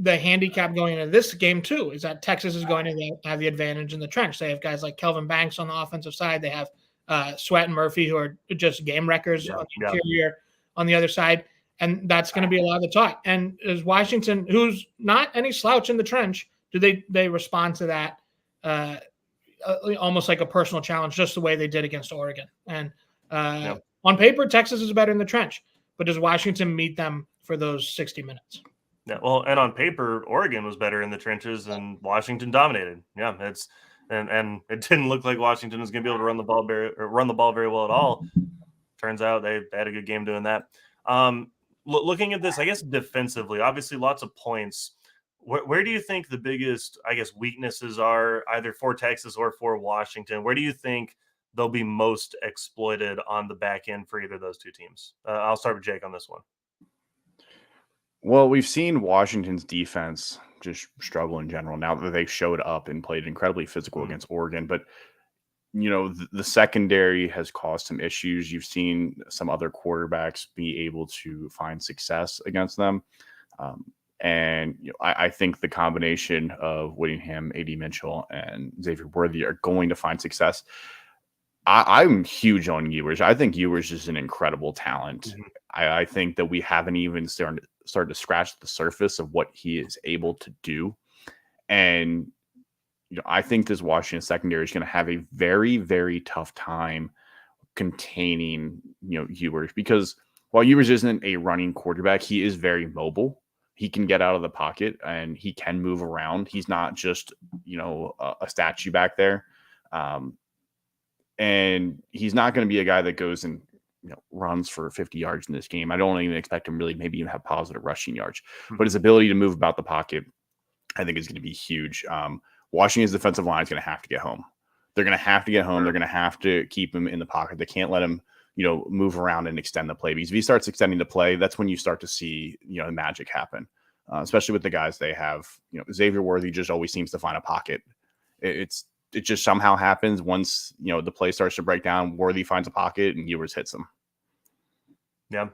handicap going into this game too, is that Texas is going to have the advantage in the trench. They have guys like Kelvin Banks on the offensive side. They have Sweat and Murphy, who are just game wreckers on the interior on the other side. And that's going to be a lot of the talk. And as Washington, who's not any slouch in the trench, do they respond to that almost like a personal challenge, just the way they did against Oregon? And on paper, Texas is better in the trench, but does Washington meet them for those 60 minutes? Yeah, well, and on paper, Oregon was better in the trenches, and Washington dominated. Yeah, and it didn't look like Washington was going to be able to run the ball very well at all. Turns out they had a good game doing that. Looking at this, I guess defensively, obviously lots of points. Where do you think the biggest, I guess, weaknesses are, either for Texas or for Washington? Where do you think they'll be most exploited on the back end for either of those two teams? I'll start with Jake on this one. Well, we've seen Washington's defense just struggle in general now that they've showed up and played incredibly physical against Oregon. But, the secondary has caused some issues. You've seen some other quarterbacks be able to find success against them. And I think the combination of Whittingham, AD Mitchell, and Xavier Worthy are going to find success. I'm huge on Ewers. I think Ewers is an incredible talent. Mm-hmm. I think that we haven't even started to scratch the surface of what he is able to do. And, I think this Washington secondary is going to have a very, very tough time containing, Ewers, because while Ewers isn't a running quarterback, he is very mobile. He can get out of the pocket and he can move around. He's not just, a statue back there. And he's not going to be a guy that goes and runs for 50 yards in this game. I don't even expect him really maybe even have positive rushing yards. But his ability to move about the pocket, I think, is going to be huge. Washington's defensive line is going to have to get home. They're going to have to get home. They're going to have to keep him in the pocket. They can't let him, move around and extend the play. Because if he starts extending the play, that's when you start to see, the magic happen. Especially with the guys they have. Xavier Worthy just always seems to find a pocket. It just somehow happens once, the play starts to break down. Worthy finds a pocket and Ewers hits him. Yeah.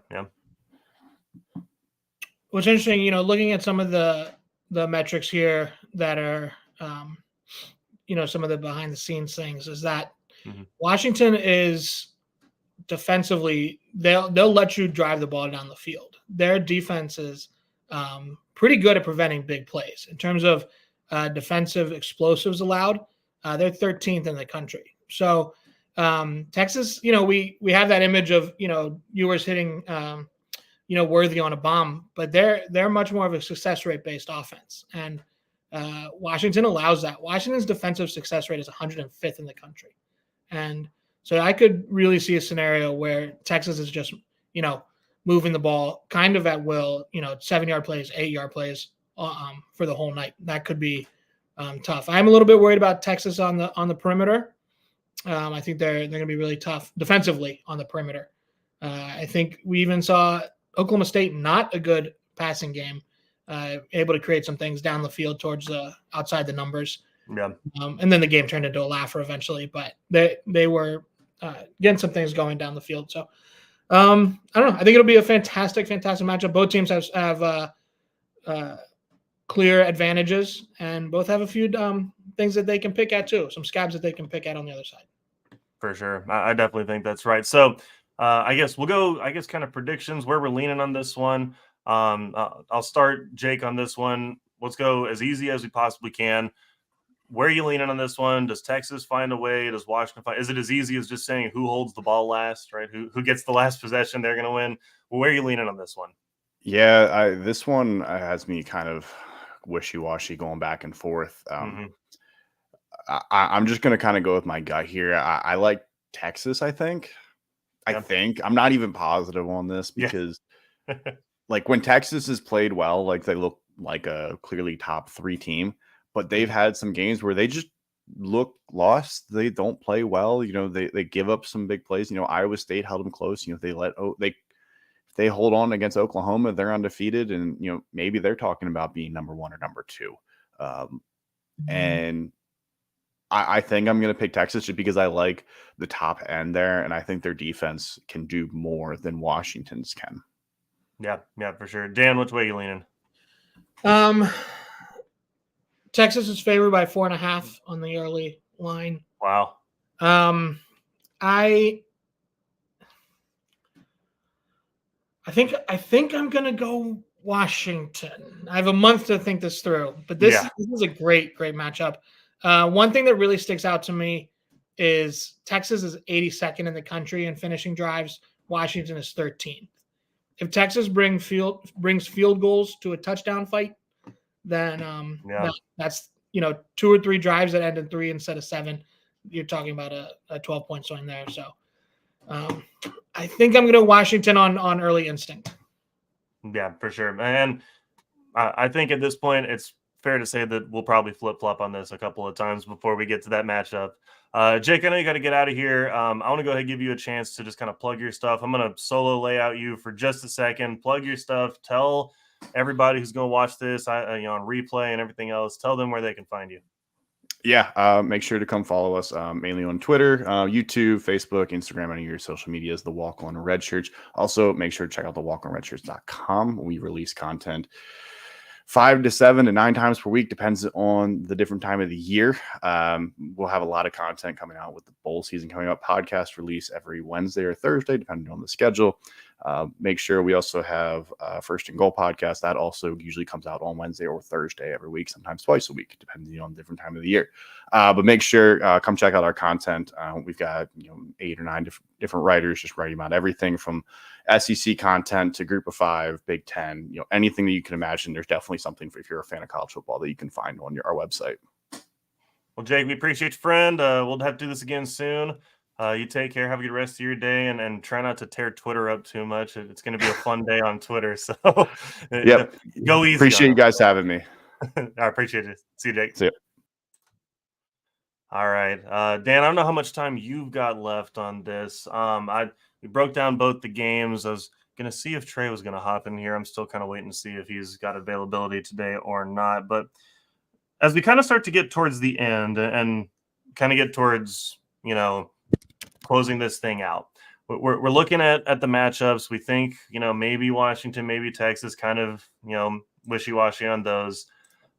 What's interesting, looking at some of the metrics here that are, some of the behind the scenes things, is that Washington is defensively, they'll let you drive the ball down the field. Their defense is pretty good at preventing big plays. In terms of defensive explosives allowed, they're 13th in the country. So Texas, we have that image of, Ewers hitting, Worthy on a bomb, but they're much more of a success rate based offense. And Washington allows that. Washington's defensive success rate is 105th in the country. And so I could really see a scenario where Texas is just, moving the ball kind of at will, 7-yard plays, 8-yard plays for the whole night. That could be tough. I'm a little bit worried about Texas on the perimeter. I think they're going to be really tough defensively on the perimeter. I think we even saw Oklahoma State not a good passing game, able to create some things down the field towards the outside the numbers. Yeah. And then the game turned into a laugher eventually, but they were getting some things going down the field. So I don't know. I think it'll be a fantastic matchup. Both teams have clear advantages, and both have a few things that they can pick at too, some scabs that they can pick at on the other side. For sure. I definitely think that's right. So I guess we'll go, kind of predictions where we're leaning on this one. I'll start, Jake, on this one. Let's go as easy as we possibly can. Where are you leaning on this one? Does Texas find a way? Does Washington find? Is it as easy as just saying who holds the ball last, right? Who gets the last possession? They're going to win. Well, where are you leaning on this one? Yeah, this one has me kind of wishy-washy, going back and forth. I'm just going to kind of go with my gut here. I like Texas, I think. Yeah. I'm not even positive on this because like when Texas has played well, like they look like a clearly top 3 team, but they've had some games where they just look lost. They don't play well. They give up some big plays. Iowa State held them close. If they hold on against Oklahoma, they're undefeated, and maybe they're talking about being number 1 or number 2. And I think I'm going to pick Texas just because I like the top end there, and I think their defense can do more than Washington's can. Yeah, for sure. Dan, which way are you leaning? Texas is favored by 4.5 on the early line. Wow. I think I'm gonna go Washington. I have a month to think this through, but this is a great matchup. One thing that really sticks out to me is Texas is 82nd in the country in finishing drives. Washington is 13th. If Texas brings field goals to a touchdown fight, then that's 2 or 3 drives that end in 3 instead of 7. You're talking about a 12-point swing there. So I think I'm going to Washington on early instinct. Yeah, for sure. And I think at this point, it's fair to say that we'll probably flip-flop on this a couple of times before we get to that matchup. Jake, I know you got to get out of here. I want to go ahead and give you a chance to just kind of plug your stuff. I'm going to solo lay out you for just a second. Plug your stuff. Tell everybody who's going to watch this on replay and everything else, tell them where they can find you. Yeah, make sure to come follow us mainly on Twitter, YouTube, Facebook, Instagram, any of your social medias, the Walk On Red Shirts. Also, make sure to check out the walkonredshirts.com. We release content 5 to 7 to 9 times per week, depends on the different time of the year. We'll have a lot of content coming out with the bowl season coming up. Podcast release every Wednesday or Thursday, depending on the schedule. Make sure we also have First and Goal podcast. That also usually comes out on Wednesday or Thursday every week, sometimes twice a week, depending on the different time of the year. But make sure, come check out our content. We've got 8 or 9 different writers just writing about everything from SEC content to Group of 5, Big Ten, anything that you can imagine. There's definitely something if you're a fan of college football that you can find on our website. Well, Jake, we appreciate you, friend. We'll have to do this again soon. You take care. Have a good rest of your day, and try not to tear Twitter up too much. It's going to be a fun day on Twitter. So, go easy. Appreciate you guys having me. I appreciate it. See you, Jake. See you. All right, Dan. I don't know how much time you've got left on this. We broke down both the games. I was going to see if Trey was going to hop in here. I'm still kind of waiting to see if he's got availability today or not. But as we kind of start to get towards the end and kind of get towards closing this thing out, we're looking at the matchups. We think maybe Washington, maybe Texas, kind of wishy-washy on those,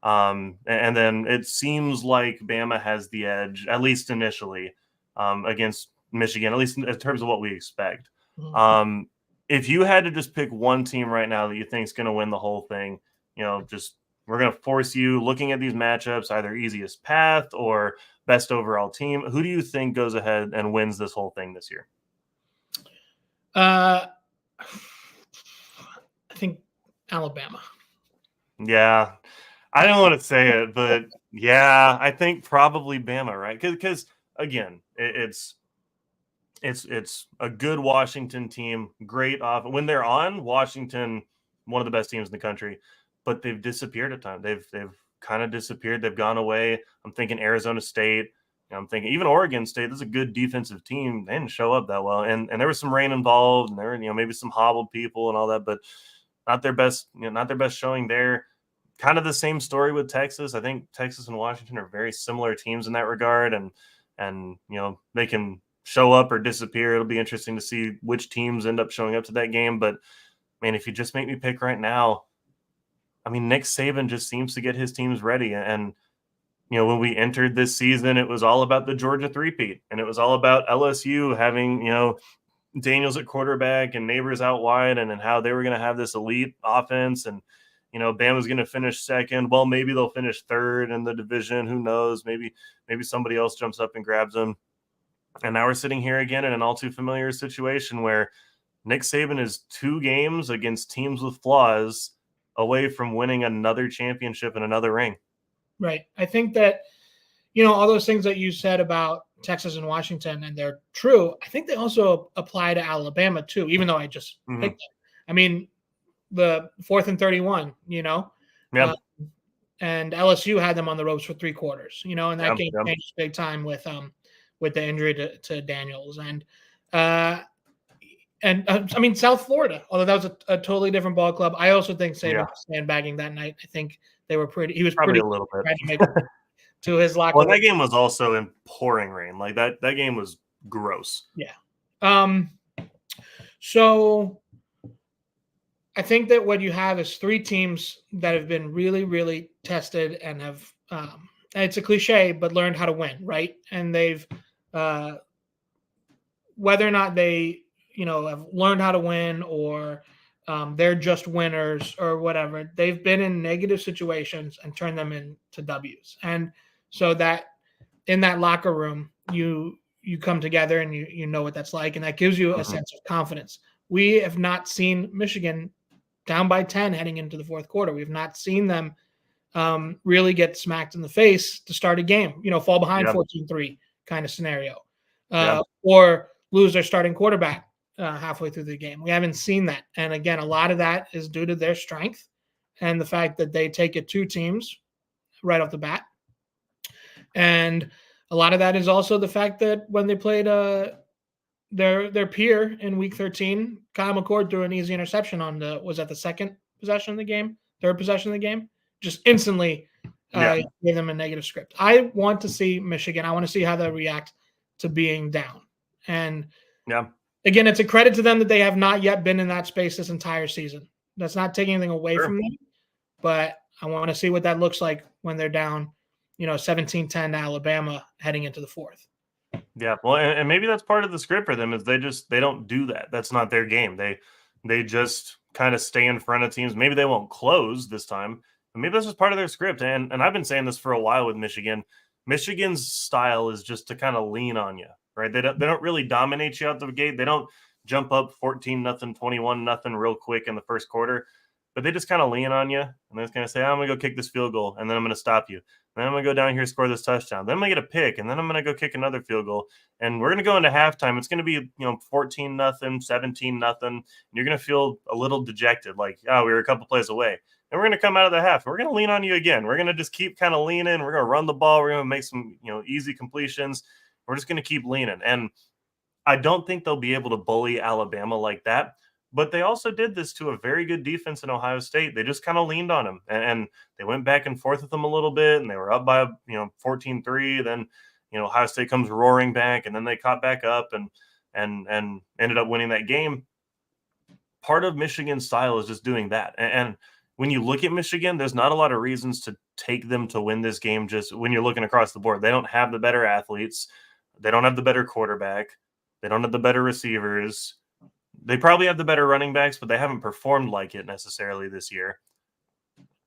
and then it seems like Bama has the edge, at least initially, against Michigan, at least in terms of what we expect. If you had to just pick one team right now that you think is going to win the whole thing, we're going to force you looking at these matchups, either easiest path or best overall team. Who do you think goes ahead and wins this whole thing this year? I think Alabama. Yeah, I don't want to say it, but yeah, I think probably Bama, right? Because again, it's a good Washington team, great off when they're on. Washington, one of the best teams in the country, but they've disappeared at times. They've kind of disappeared. They've gone away. I'm thinking Arizona State. I'm thinking even Oregon State. This is a good defensive team. They didn't show up that well, and there was some rain involved, and there were maybe some hobbled people and all that, but not their best. Not their best showing there. Kind of the same story with Texas. I think Texas and Washington are very similar teams in that regard, and they can show up or disappear. It'll be interesting to see which teams end up showing up to that game. But man, if you just make me pick right now, I mean, Nick Saban just seems to get his teams ready, and when we entered this season, it was all about the Georgia three-peat, and it was all about LSU having, Daniels at quarterback and Neighbors out wide, and how they were going to have this elite offense, and Bama's going to finish second. Well, maybe they'll finish third in the division. Who knows? Maybe somebody else jumps up and grabs them. And now we're sitting here again in an all too familiar situation where Nick Saban is 2 games against teams with flaws away from winning another championship and another ring. Right. I think that, all those things that you said about Texas and Washington, and they're true, I think they also apply to Alabama too, even though I just picked them. I mean, the 4th and 31, Yeah. And LSU had them on the ropes for 3 quarters, and that game changed big time with the injury to Daniels. I mean, South Florida, although that was a totally different ball club. I also think Saban was sandbagging that night. I think he was probably a little bit trying to make it to his locker. Well, that game was also in pouring rain. Like that game was gross. Yeah. So I think that what you have is 3 teams that have been really, really tested and have, and it's a cliche, but learned how to win, right? And they've, whether or not they, have learned how to win, or they're just winners or whatever, they've been in negative situations and turned them into W's. And so that in that locker room, you come together and you know what that's like, and that gives you a sense of confidence. We have not seen Michigan down by 10 heading into the 4th quarter. We've not seen them really get smacked in the face to start a game, fall behind 14-3 kind of scenario, or lose their starting quarterback halfway through the game. We haven't seen that. And again, a lot of that is due to their strength and the fact that they take it 2 teams right off the bat. And a lot of that is also the fact that when they played their peer in week 13, Kyle McCord threw an easy interception on was that the 2nd possession of the game, 3rd possession of the game, just instantly gave them a negative script. I want to see Michigan. I want to see how they react to being down. And again, it's a credit to them that they have not yet been in that space this entire season. That's not taking anything away from them, but I want to see what that looks like when they're down, 17-10 to Alabama heading into the 4th. Yeah, well, and maybe that's part of the script for them is they don't do that. That's not their game. They just kind of stay in front of teams. Maybe they won't close this time, but maybe this is part of their script. And I've been saying this for a while with Michigan. Michigan's style is just to kind of lean on you, right? They don't really dominate you out the gate. They don't jump up 14-0, 21-0 real quick in the first quarter, but they just kind of lean on you, and they're just going to say, I'm going to go kick this field goal, and then I'm going to stop you. Then I'm going to go down here, score this touchdown. Then I'm going to get a pick, and then I'm going to go kick another field goal. And we're going to go into halftime. It's going to be, 14-0, 17-0. And you're going to feel a little dejected, like, we were a couple plays away. And we're going to come out of the half. We're going to lean on you again. We're going to just keep kind of leaning. We're going to run the ball. We're going to make some, easy completions. We're just going to keep leaning. And I don't think they'll be able to bully Alabama like that. But they also did this to a very good defense in Ohio State. They just kind of leaned on them, and they went back and forth with them a little bit, and they were up by 14-3. Then Ohio State comes roaring back, and then they caught back up and ended up winning that game. Part of Michigan's style is just doing that. And when you look at Michigan, there's not a lot of reasons to take them to win this game. Just when you're looking across the board, they don't have the better athletes, they don't have the better quarterback, they don't have the better receivers. They probably have the better running backs, but they haven't performed like it necessarily this year.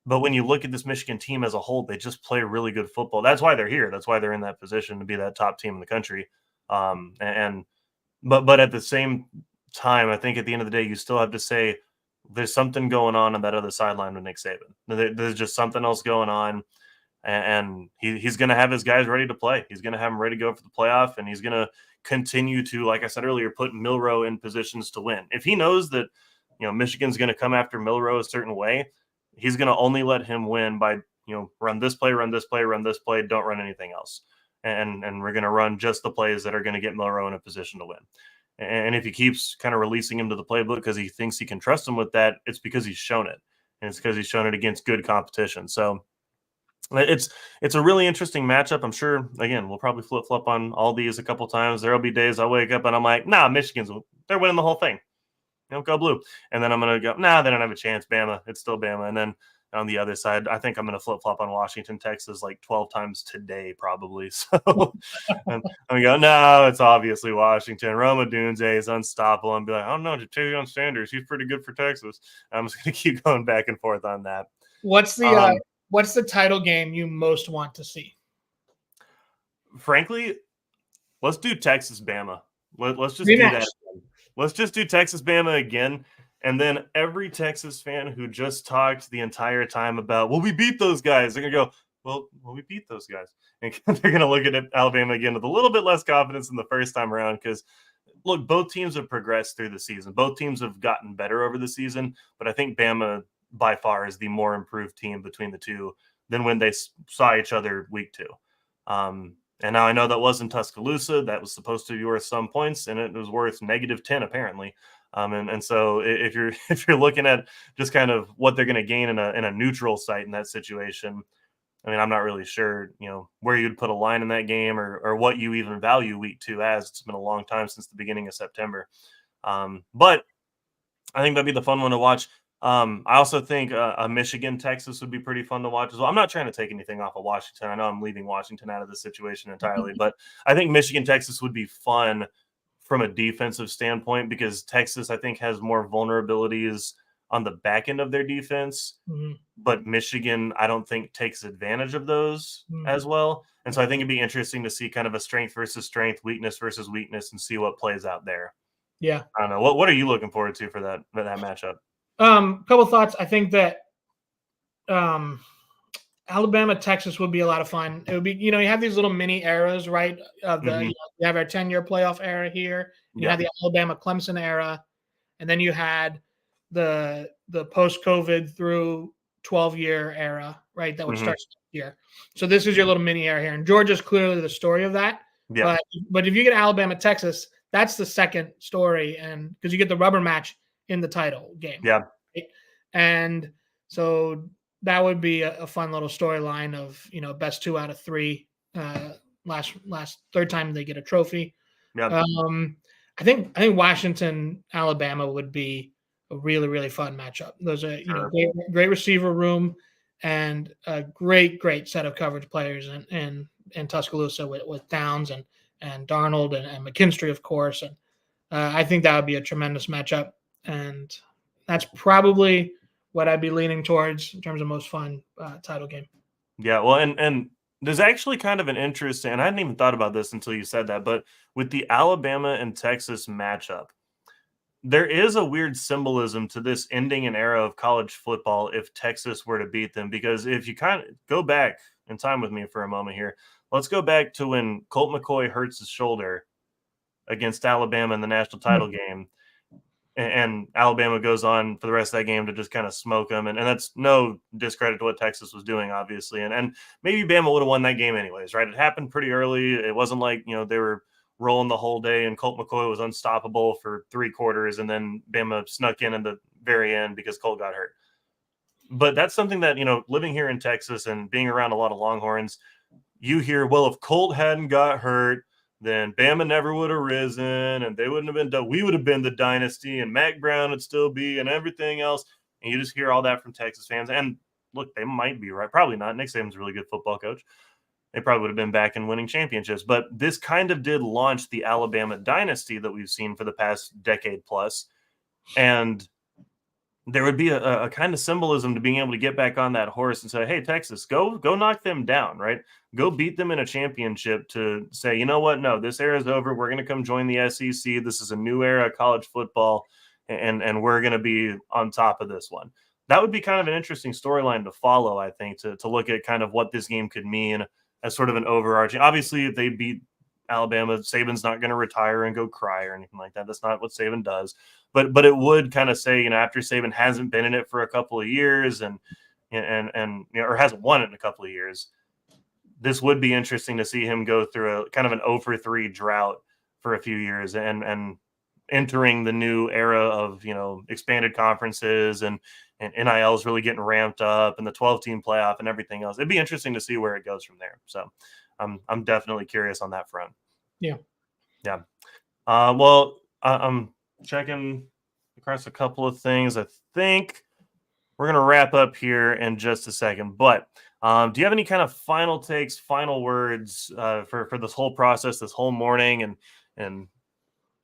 But when you look at this Michigan team as a whole, they just play really good football. That's why they're here. That's why they're in that position to be that top team in the country. But at the same time, I think at the end of the day, you still have to say there's something going on that other sideline with Nick Saban. There's just something else going on, and he's going to have his guys ready to play. He's going to have them ready to go for the playoff, and he's going to continue to, like I said earlier, put Milroe in positions to win. If he knows that, Michigan's going to come after Milroe a certain way, he's going to only let him win by, run this play, run this play, run this play, don't run anything else. And we're going to run just the plays that are going to get Milroe in a position to win. And if he keeps kind of releasing him to the playbook because he thinks he can trust him with that, it's because he's shown it. And it's because he's shown it against good competition. So it's a really interesting matchup. I'm sure, again, we'll probably flip-flop on all these a couple times. There'll be days I'll wake up and I'm like, they're winning the whole thing. Go blue. And then I'm going to go, they don't have a chance. Bama. It's still Bama. And then on the other side. I think I'm going to flip flop on Washington, Texas like 12 times today, probably. So I'm going to go, no, it's obviously Washington. Roma Dunze is unstoppable. And be like, I don't know, Jatavion Sanders, he's pretty good for Texas. I'm just going to keep going back and forth on that. What's the title game you most want to see? Frankly, let's do Texas Bama. Let's just Rematch. do that. Let's just do Texas Bama again. And then every Texas fan who just talked the entire time about, well, we beat those guys, they're going to go, well, we beat those guys. And they're going to look at Alabama again with a little bit less confidence than the first time around because, look, both teams have progressed through the season. Both teams have gotten better over the season. But I think Bama, by far, is the more improved team between the two than when they saw each other week 2. And now I know that wasn't Tuscaloosa. That was supposed to be worth some points, and it was worth -10 apparently. And so if you're looking at just kind of what they're going to gain in a neutral site in that situation, I mean, I'm not really sure, where you'd put a line in that game or what you even value week 2 as. It's been a long time since the beginning of September. But I think that'd be the fun one to watch. I also think a Michigan, Texas would be pretty fun to watch as well. I'm not trying to take anything off of Washington. I know I'm leaving Washington out of this situation entirely, but I think Michigan, Texas would be fun from a defensive standpoint because Texas, I think, has more vulnerabilities on the back end of their defense, but Michigan, I don't think, takes advantage of those as well. And so I think it'd be interesting to see kind of a strength versus strength, weakness versus weakness, and see what plays out there. Yeah. I don't know. What are you looking forward to for that matchup? Couple thoughts. I think that Alabama, Texas would be a lot of fun. It would be, you have these little mini eras, right? You have our 10-year playoff era here. You had the Alabama Clemson era, and then you had the post-COVID through 12-year era, right? That would start here. So this is your little mini era here, and Georgia's clearly the story of that. Yeah. But if you get Alabama, Texas, that's the second story, and because you get the rubber match in the title game. Yeah. Right? And so that would be a fun little storyline of, best 2 out of 3, last third time they get a trophy. Yeah. I think Washington, Alabama would be a really, really fun matchup. Those are, great receiver room and a great set of coverage players in Tuscaloosa with Downs and Darnold and McKinstry, of course. And I think that would be a tremendous matchup. And that's probably what I'd be leaning towards in terms of most fun title game. Yeah, well, and there's actually kind of an interest, and I hadn't even thought about this until you said that, but with the Alabama and Texas matchup, there is a weird symbolism to this ending an era of college football if Texas were to beat them, because if you kind of go back in time with me for a moment here, let's go back to when Colt McCoy hurts his shoulder against Alabama in the national title game. And Alabama goes on for the rest of that game to just kind of smoke them. And that's no discredit to what Texas was doing, obviously. And maybe Bama would have won that game anyways, right? It happened pretty early. It wasn't like, they were rolling the whole day and Colt McCoy was unstoppable for 3 quarters. And then Bama snuck in the very end because Colt got hurt. But that's something that, living here in Texas and being around a lot of Longhorns, you hear, well, if Colt hadn't got hurt, then Bama never would have risen, and they wouldn't have been done. We would have been the dynasty, and Mac Brown would still be, and everything else. And you just hear all that from Texas fans. And look, they might be right. Probably not. Nick Saban's a really good football coach. They probably would have been back and winning championships. But this kind of did launch the Alabama dynasty that we've seen for the past decade plus. And there would be a kind of symbolism to being able to get back on that horse and say, hey, Texas, go knock them down, right? Go beat them in a championship to say, you know what? No, this era is over. We're going to come join the SEC. This is a new era of college football, and we're going to be on top of this one. That would be kind of an interesting storyline to follow, I think, to look at kind of what this game could mean as sort of an overarching. Obviously, if they beat Alabama, Saban's not going to retire and go cry or anything like that. That's not what Saban does. But it would kind of say, after Saban hasn't been in it for a couple of years and or hasn't won it in a couple of years, this would be interesting to see him go through a kind of an 0-for-3 drought for a few years and entering the new era of, expanded conferences and NILs really getting ramped up and the 12-team playoff and everything else. It'd be interesting to see where it goes from there. So I'm definitely curious on that front. Yeah. Yeah. Well, I'm checking across a couple of things. I think we're going to wrap up here in just a second. But do you have any kind of final takes, final words for this whole process, this whole morning, and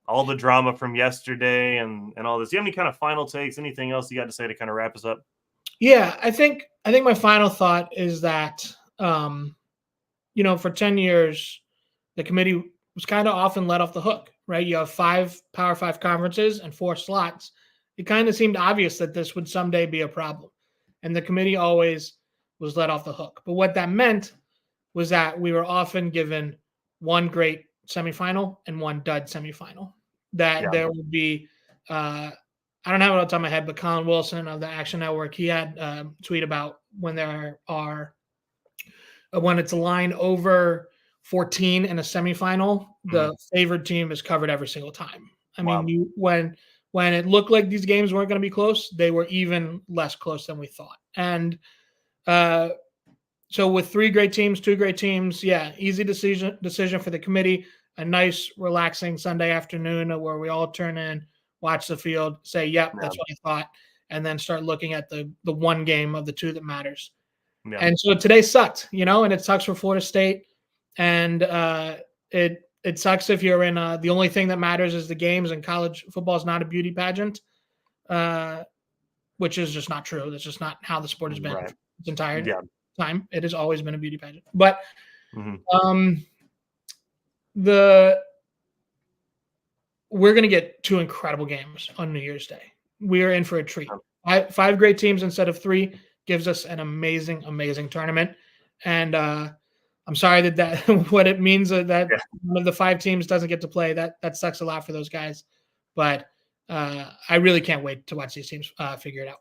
all the drama from yesterday and all this? Do you have any kind of final takes? Anything else you got to say to kind of wrap us up? Yeah, I think my final thought is that for 10 years, the committee was kind of often let off the hook, right? You have 5 Power 5 conferences and 4 slots. It kind of seemed obvious that this would someday be a problem. And the committee always was let off the hook. But what that meant was that we were often given one great semifinal and one dud semifinal. That there would be, I don't have it off the top of my head, but Colin Wilson of the Action Network, he had a tweet about when it's a line over 14 in a semifinal, the favored team is covered every single time. I mean, when it looked like these games weren't going to be close, they were even less close than we thought. And so with 3 great teams, 2 great teams, easy decision for the committee. A nice, relaxing Sunday afternoon where we all turn in, watch the field, say, yep, that's what I thought, and then start looking at the one game of the 2 that matters. Yeah. And so today sucked, and it sucks for Florida State. And it sucks if you're in the only thing that matters is the games, and college football is not a beauty pageant, which is just not true. That's just not how the sport has been its entire time. It has always been a beauty pageant. But we're going to get 2 incredible games on New Year's Day. We are in for a treat. 5 great teams instead of 3 gives us an amazing, amazing tournament. And I'm sorry that what it means that one of the 5 teams doesn't get to play. That sucks a lot for those guys. But I really can't wait to watch these teams figure it out.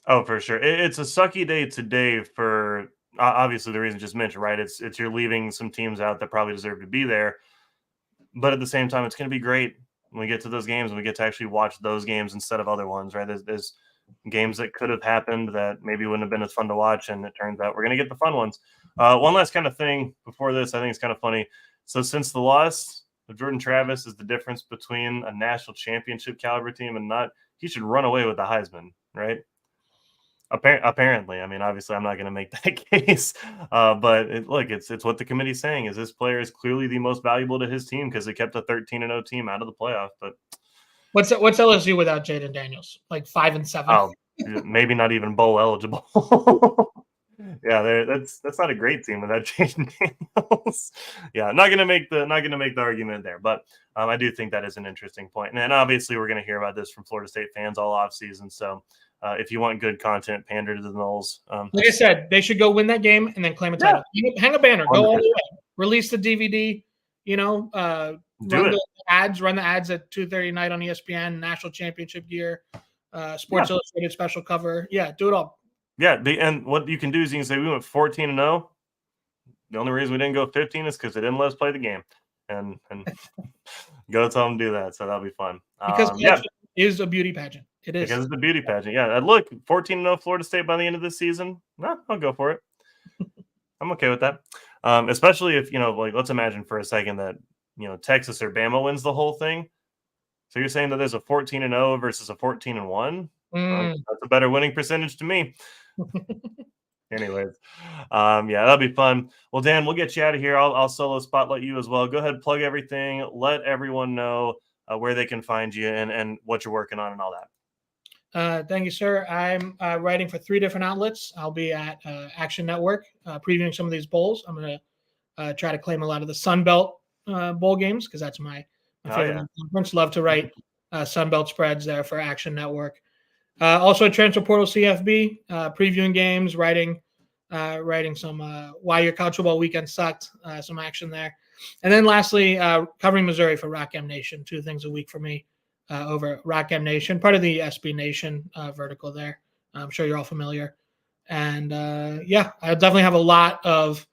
Oh, for sure. It's a sucky day today for obviously the reason just mentioned, right? It's you're leaving some teams out that probably deserve to be there. But at the same time, it's going to be great when we get to those games and we get to actually watch those games instead of other ones, right? There's games that could have happened that maybe wouldn't have been as fun to watch, and it turns out we're going to get the fun ones. One last kind of thing before this, I think it's kind of funny. So since the loss of Jordan Travis is the difference between a national championship caliber team and not, he should run away with the Heisman, right? Apparently, I mean, obviously, I'm not going to make that case, but it's what the committee's saying is this player is clearly the most valuable to his team because it kept a 13-0 team out of the playoff. But what's LSU without Jaden Daniels? Like 5-7. Oh, maybe not even bowl eligible. Yeah, that's not a great team without Jaden Daniels. Yeah, not gonna make the argument there, but I do think that is an interesting point. And obviously, we're gonna hear about this from Florida State fans all off season. So if you want good content, pander to the Noles. Like I said, they should go win that game and then claim a title. Hang a banner, go all the way. Release the DVD. Run the ads at 2:30 night on ESPN. National championship gear, Sports Illustrated special cover. Yeah, do it all. Yeah, and what you can do is you can say we went 14-0. The only reason we didn't go 15 is because they didn't let us play the game, and go tell them to do that. So that'll be fun. Because it is a beauty pageant. It is because it's a beauty pageant. Yeah, look, 14-0 Florida State by the end of this season. No, I'll go for it. I'm okay with that. Especially if let's imagine for a second that Texas or Bama wins the whole thing. So you're saying that there's a 14-0 versus a 14-1? That's a better winning percentage to me. Anyways, that'll be fun. Well, Dan, we'll get you out of here. I'll solo spotlight you as well. Go ahead, plug everything. Let everyone know where they can find you and what you're working on and all that. Thank you, sir. I'm writing for 3 different outlets. I'll be at Action Network previewing some of these bowls. I'm going to try to claim a lot of the Sun Belt bowl games because that's my favorite conference. Love to write Sun Belt spreads there for Action Network. Also at Transfer Portal CFB, previewing games, writing some why your college football weekend sucked, some action there. And then lastly, covering Missouri for Rock M Nation, 2 things a week for me over at Rock M Nation, part of the SB Nation vertical there. I'm sure you're all familiar. And I definitely have a lot of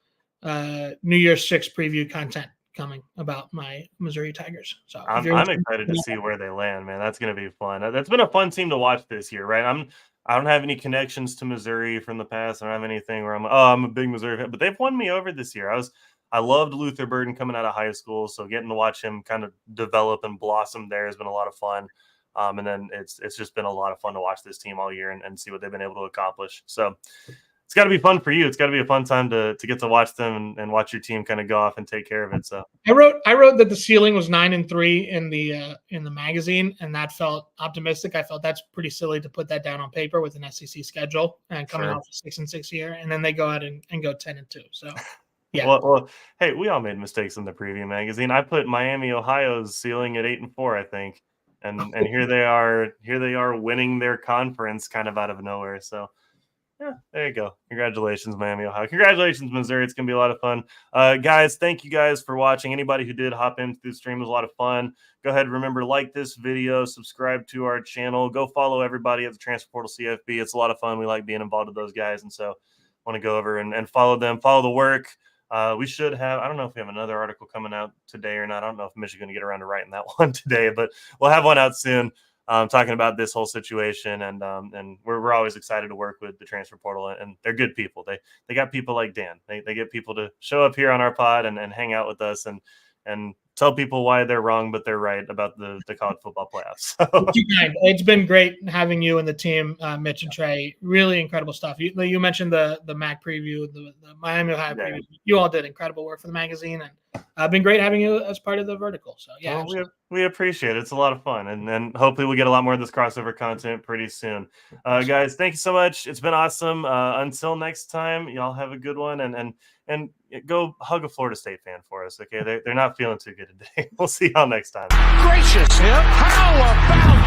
New Year's 6 preview content coming about my Missouri Tigers. So I'm excited to see where they land, man. That's going to be fun. That's been a fun team to watch this year, right? I don't have any connections to Missouri from the past. I don't have anything where I'm a big Missouri fan, but they've won me over this year. I loved Luther Burden coming out of high school, so getting to watch him kind of develop and blossom there has been a lot of fun. And then it's just been a lot of fun to watch this team all year and see what they've been able to accomplish. So it's got to be fun for you. It's got to be a fun time to get to watch them and watch your team kind of go off and take care of it. So I wrote that the ceiling was 9-3 in the magazine, and that felt optimistic. I felt that's pretty silly to put that down on paper with an SEC schedule and coming off a 6-6 year, and then they go out and go 10-2. So yeah. Well, hey, we all made mistakes in the preview magazine. I put Miami, Ohio's ceiling at 8-4, I think, and here they are winning their conference kind of out of nowhere. So. Yeah, there you go. Congratulations, Miami, Ohio. Congratulations, Missouri. It's going to be a lot of fun. Guys, thank you guys for watching. Anybody who did hop into the stream, was a lot of fun. Go ahead, remember, like this video, subscribe to our channel. Go follow everybody at the Transfer Portal CFP. It's a lot of fun. We like being involved with those guys, and so want to go over and follow them, follow the work. We should have, I don't know if we have another article coming out today or not. I don't know if Michigan will get around to writing that one today, but we'll have one out soon. Talking about this whole situation, and we're always excited to work with the Transfer Portal, and they're good people. They got people like Dan. They get people to show up here on our pod and hang out with us and tell people why they're wrong, but they're right about the college football playoffs. So. It's been great having you and the team, Mitch and Trey. Really incredible stuff. You mentioned the MAC preview, the Miami Ohio preview. You all did incredible work for the magazine, and been great having you as part of the vertical. So yeah, we appreciate it. It's a lot of fun, and hopefully we get a lot more of this crossover content pretty soon. Guys, thank you so much. It's been awesome. Until next time, y'all have a good one, and go hug a Florida State fan for us. Okay, they're not feeling too good today. We'll see y'all next time. Gracious, how about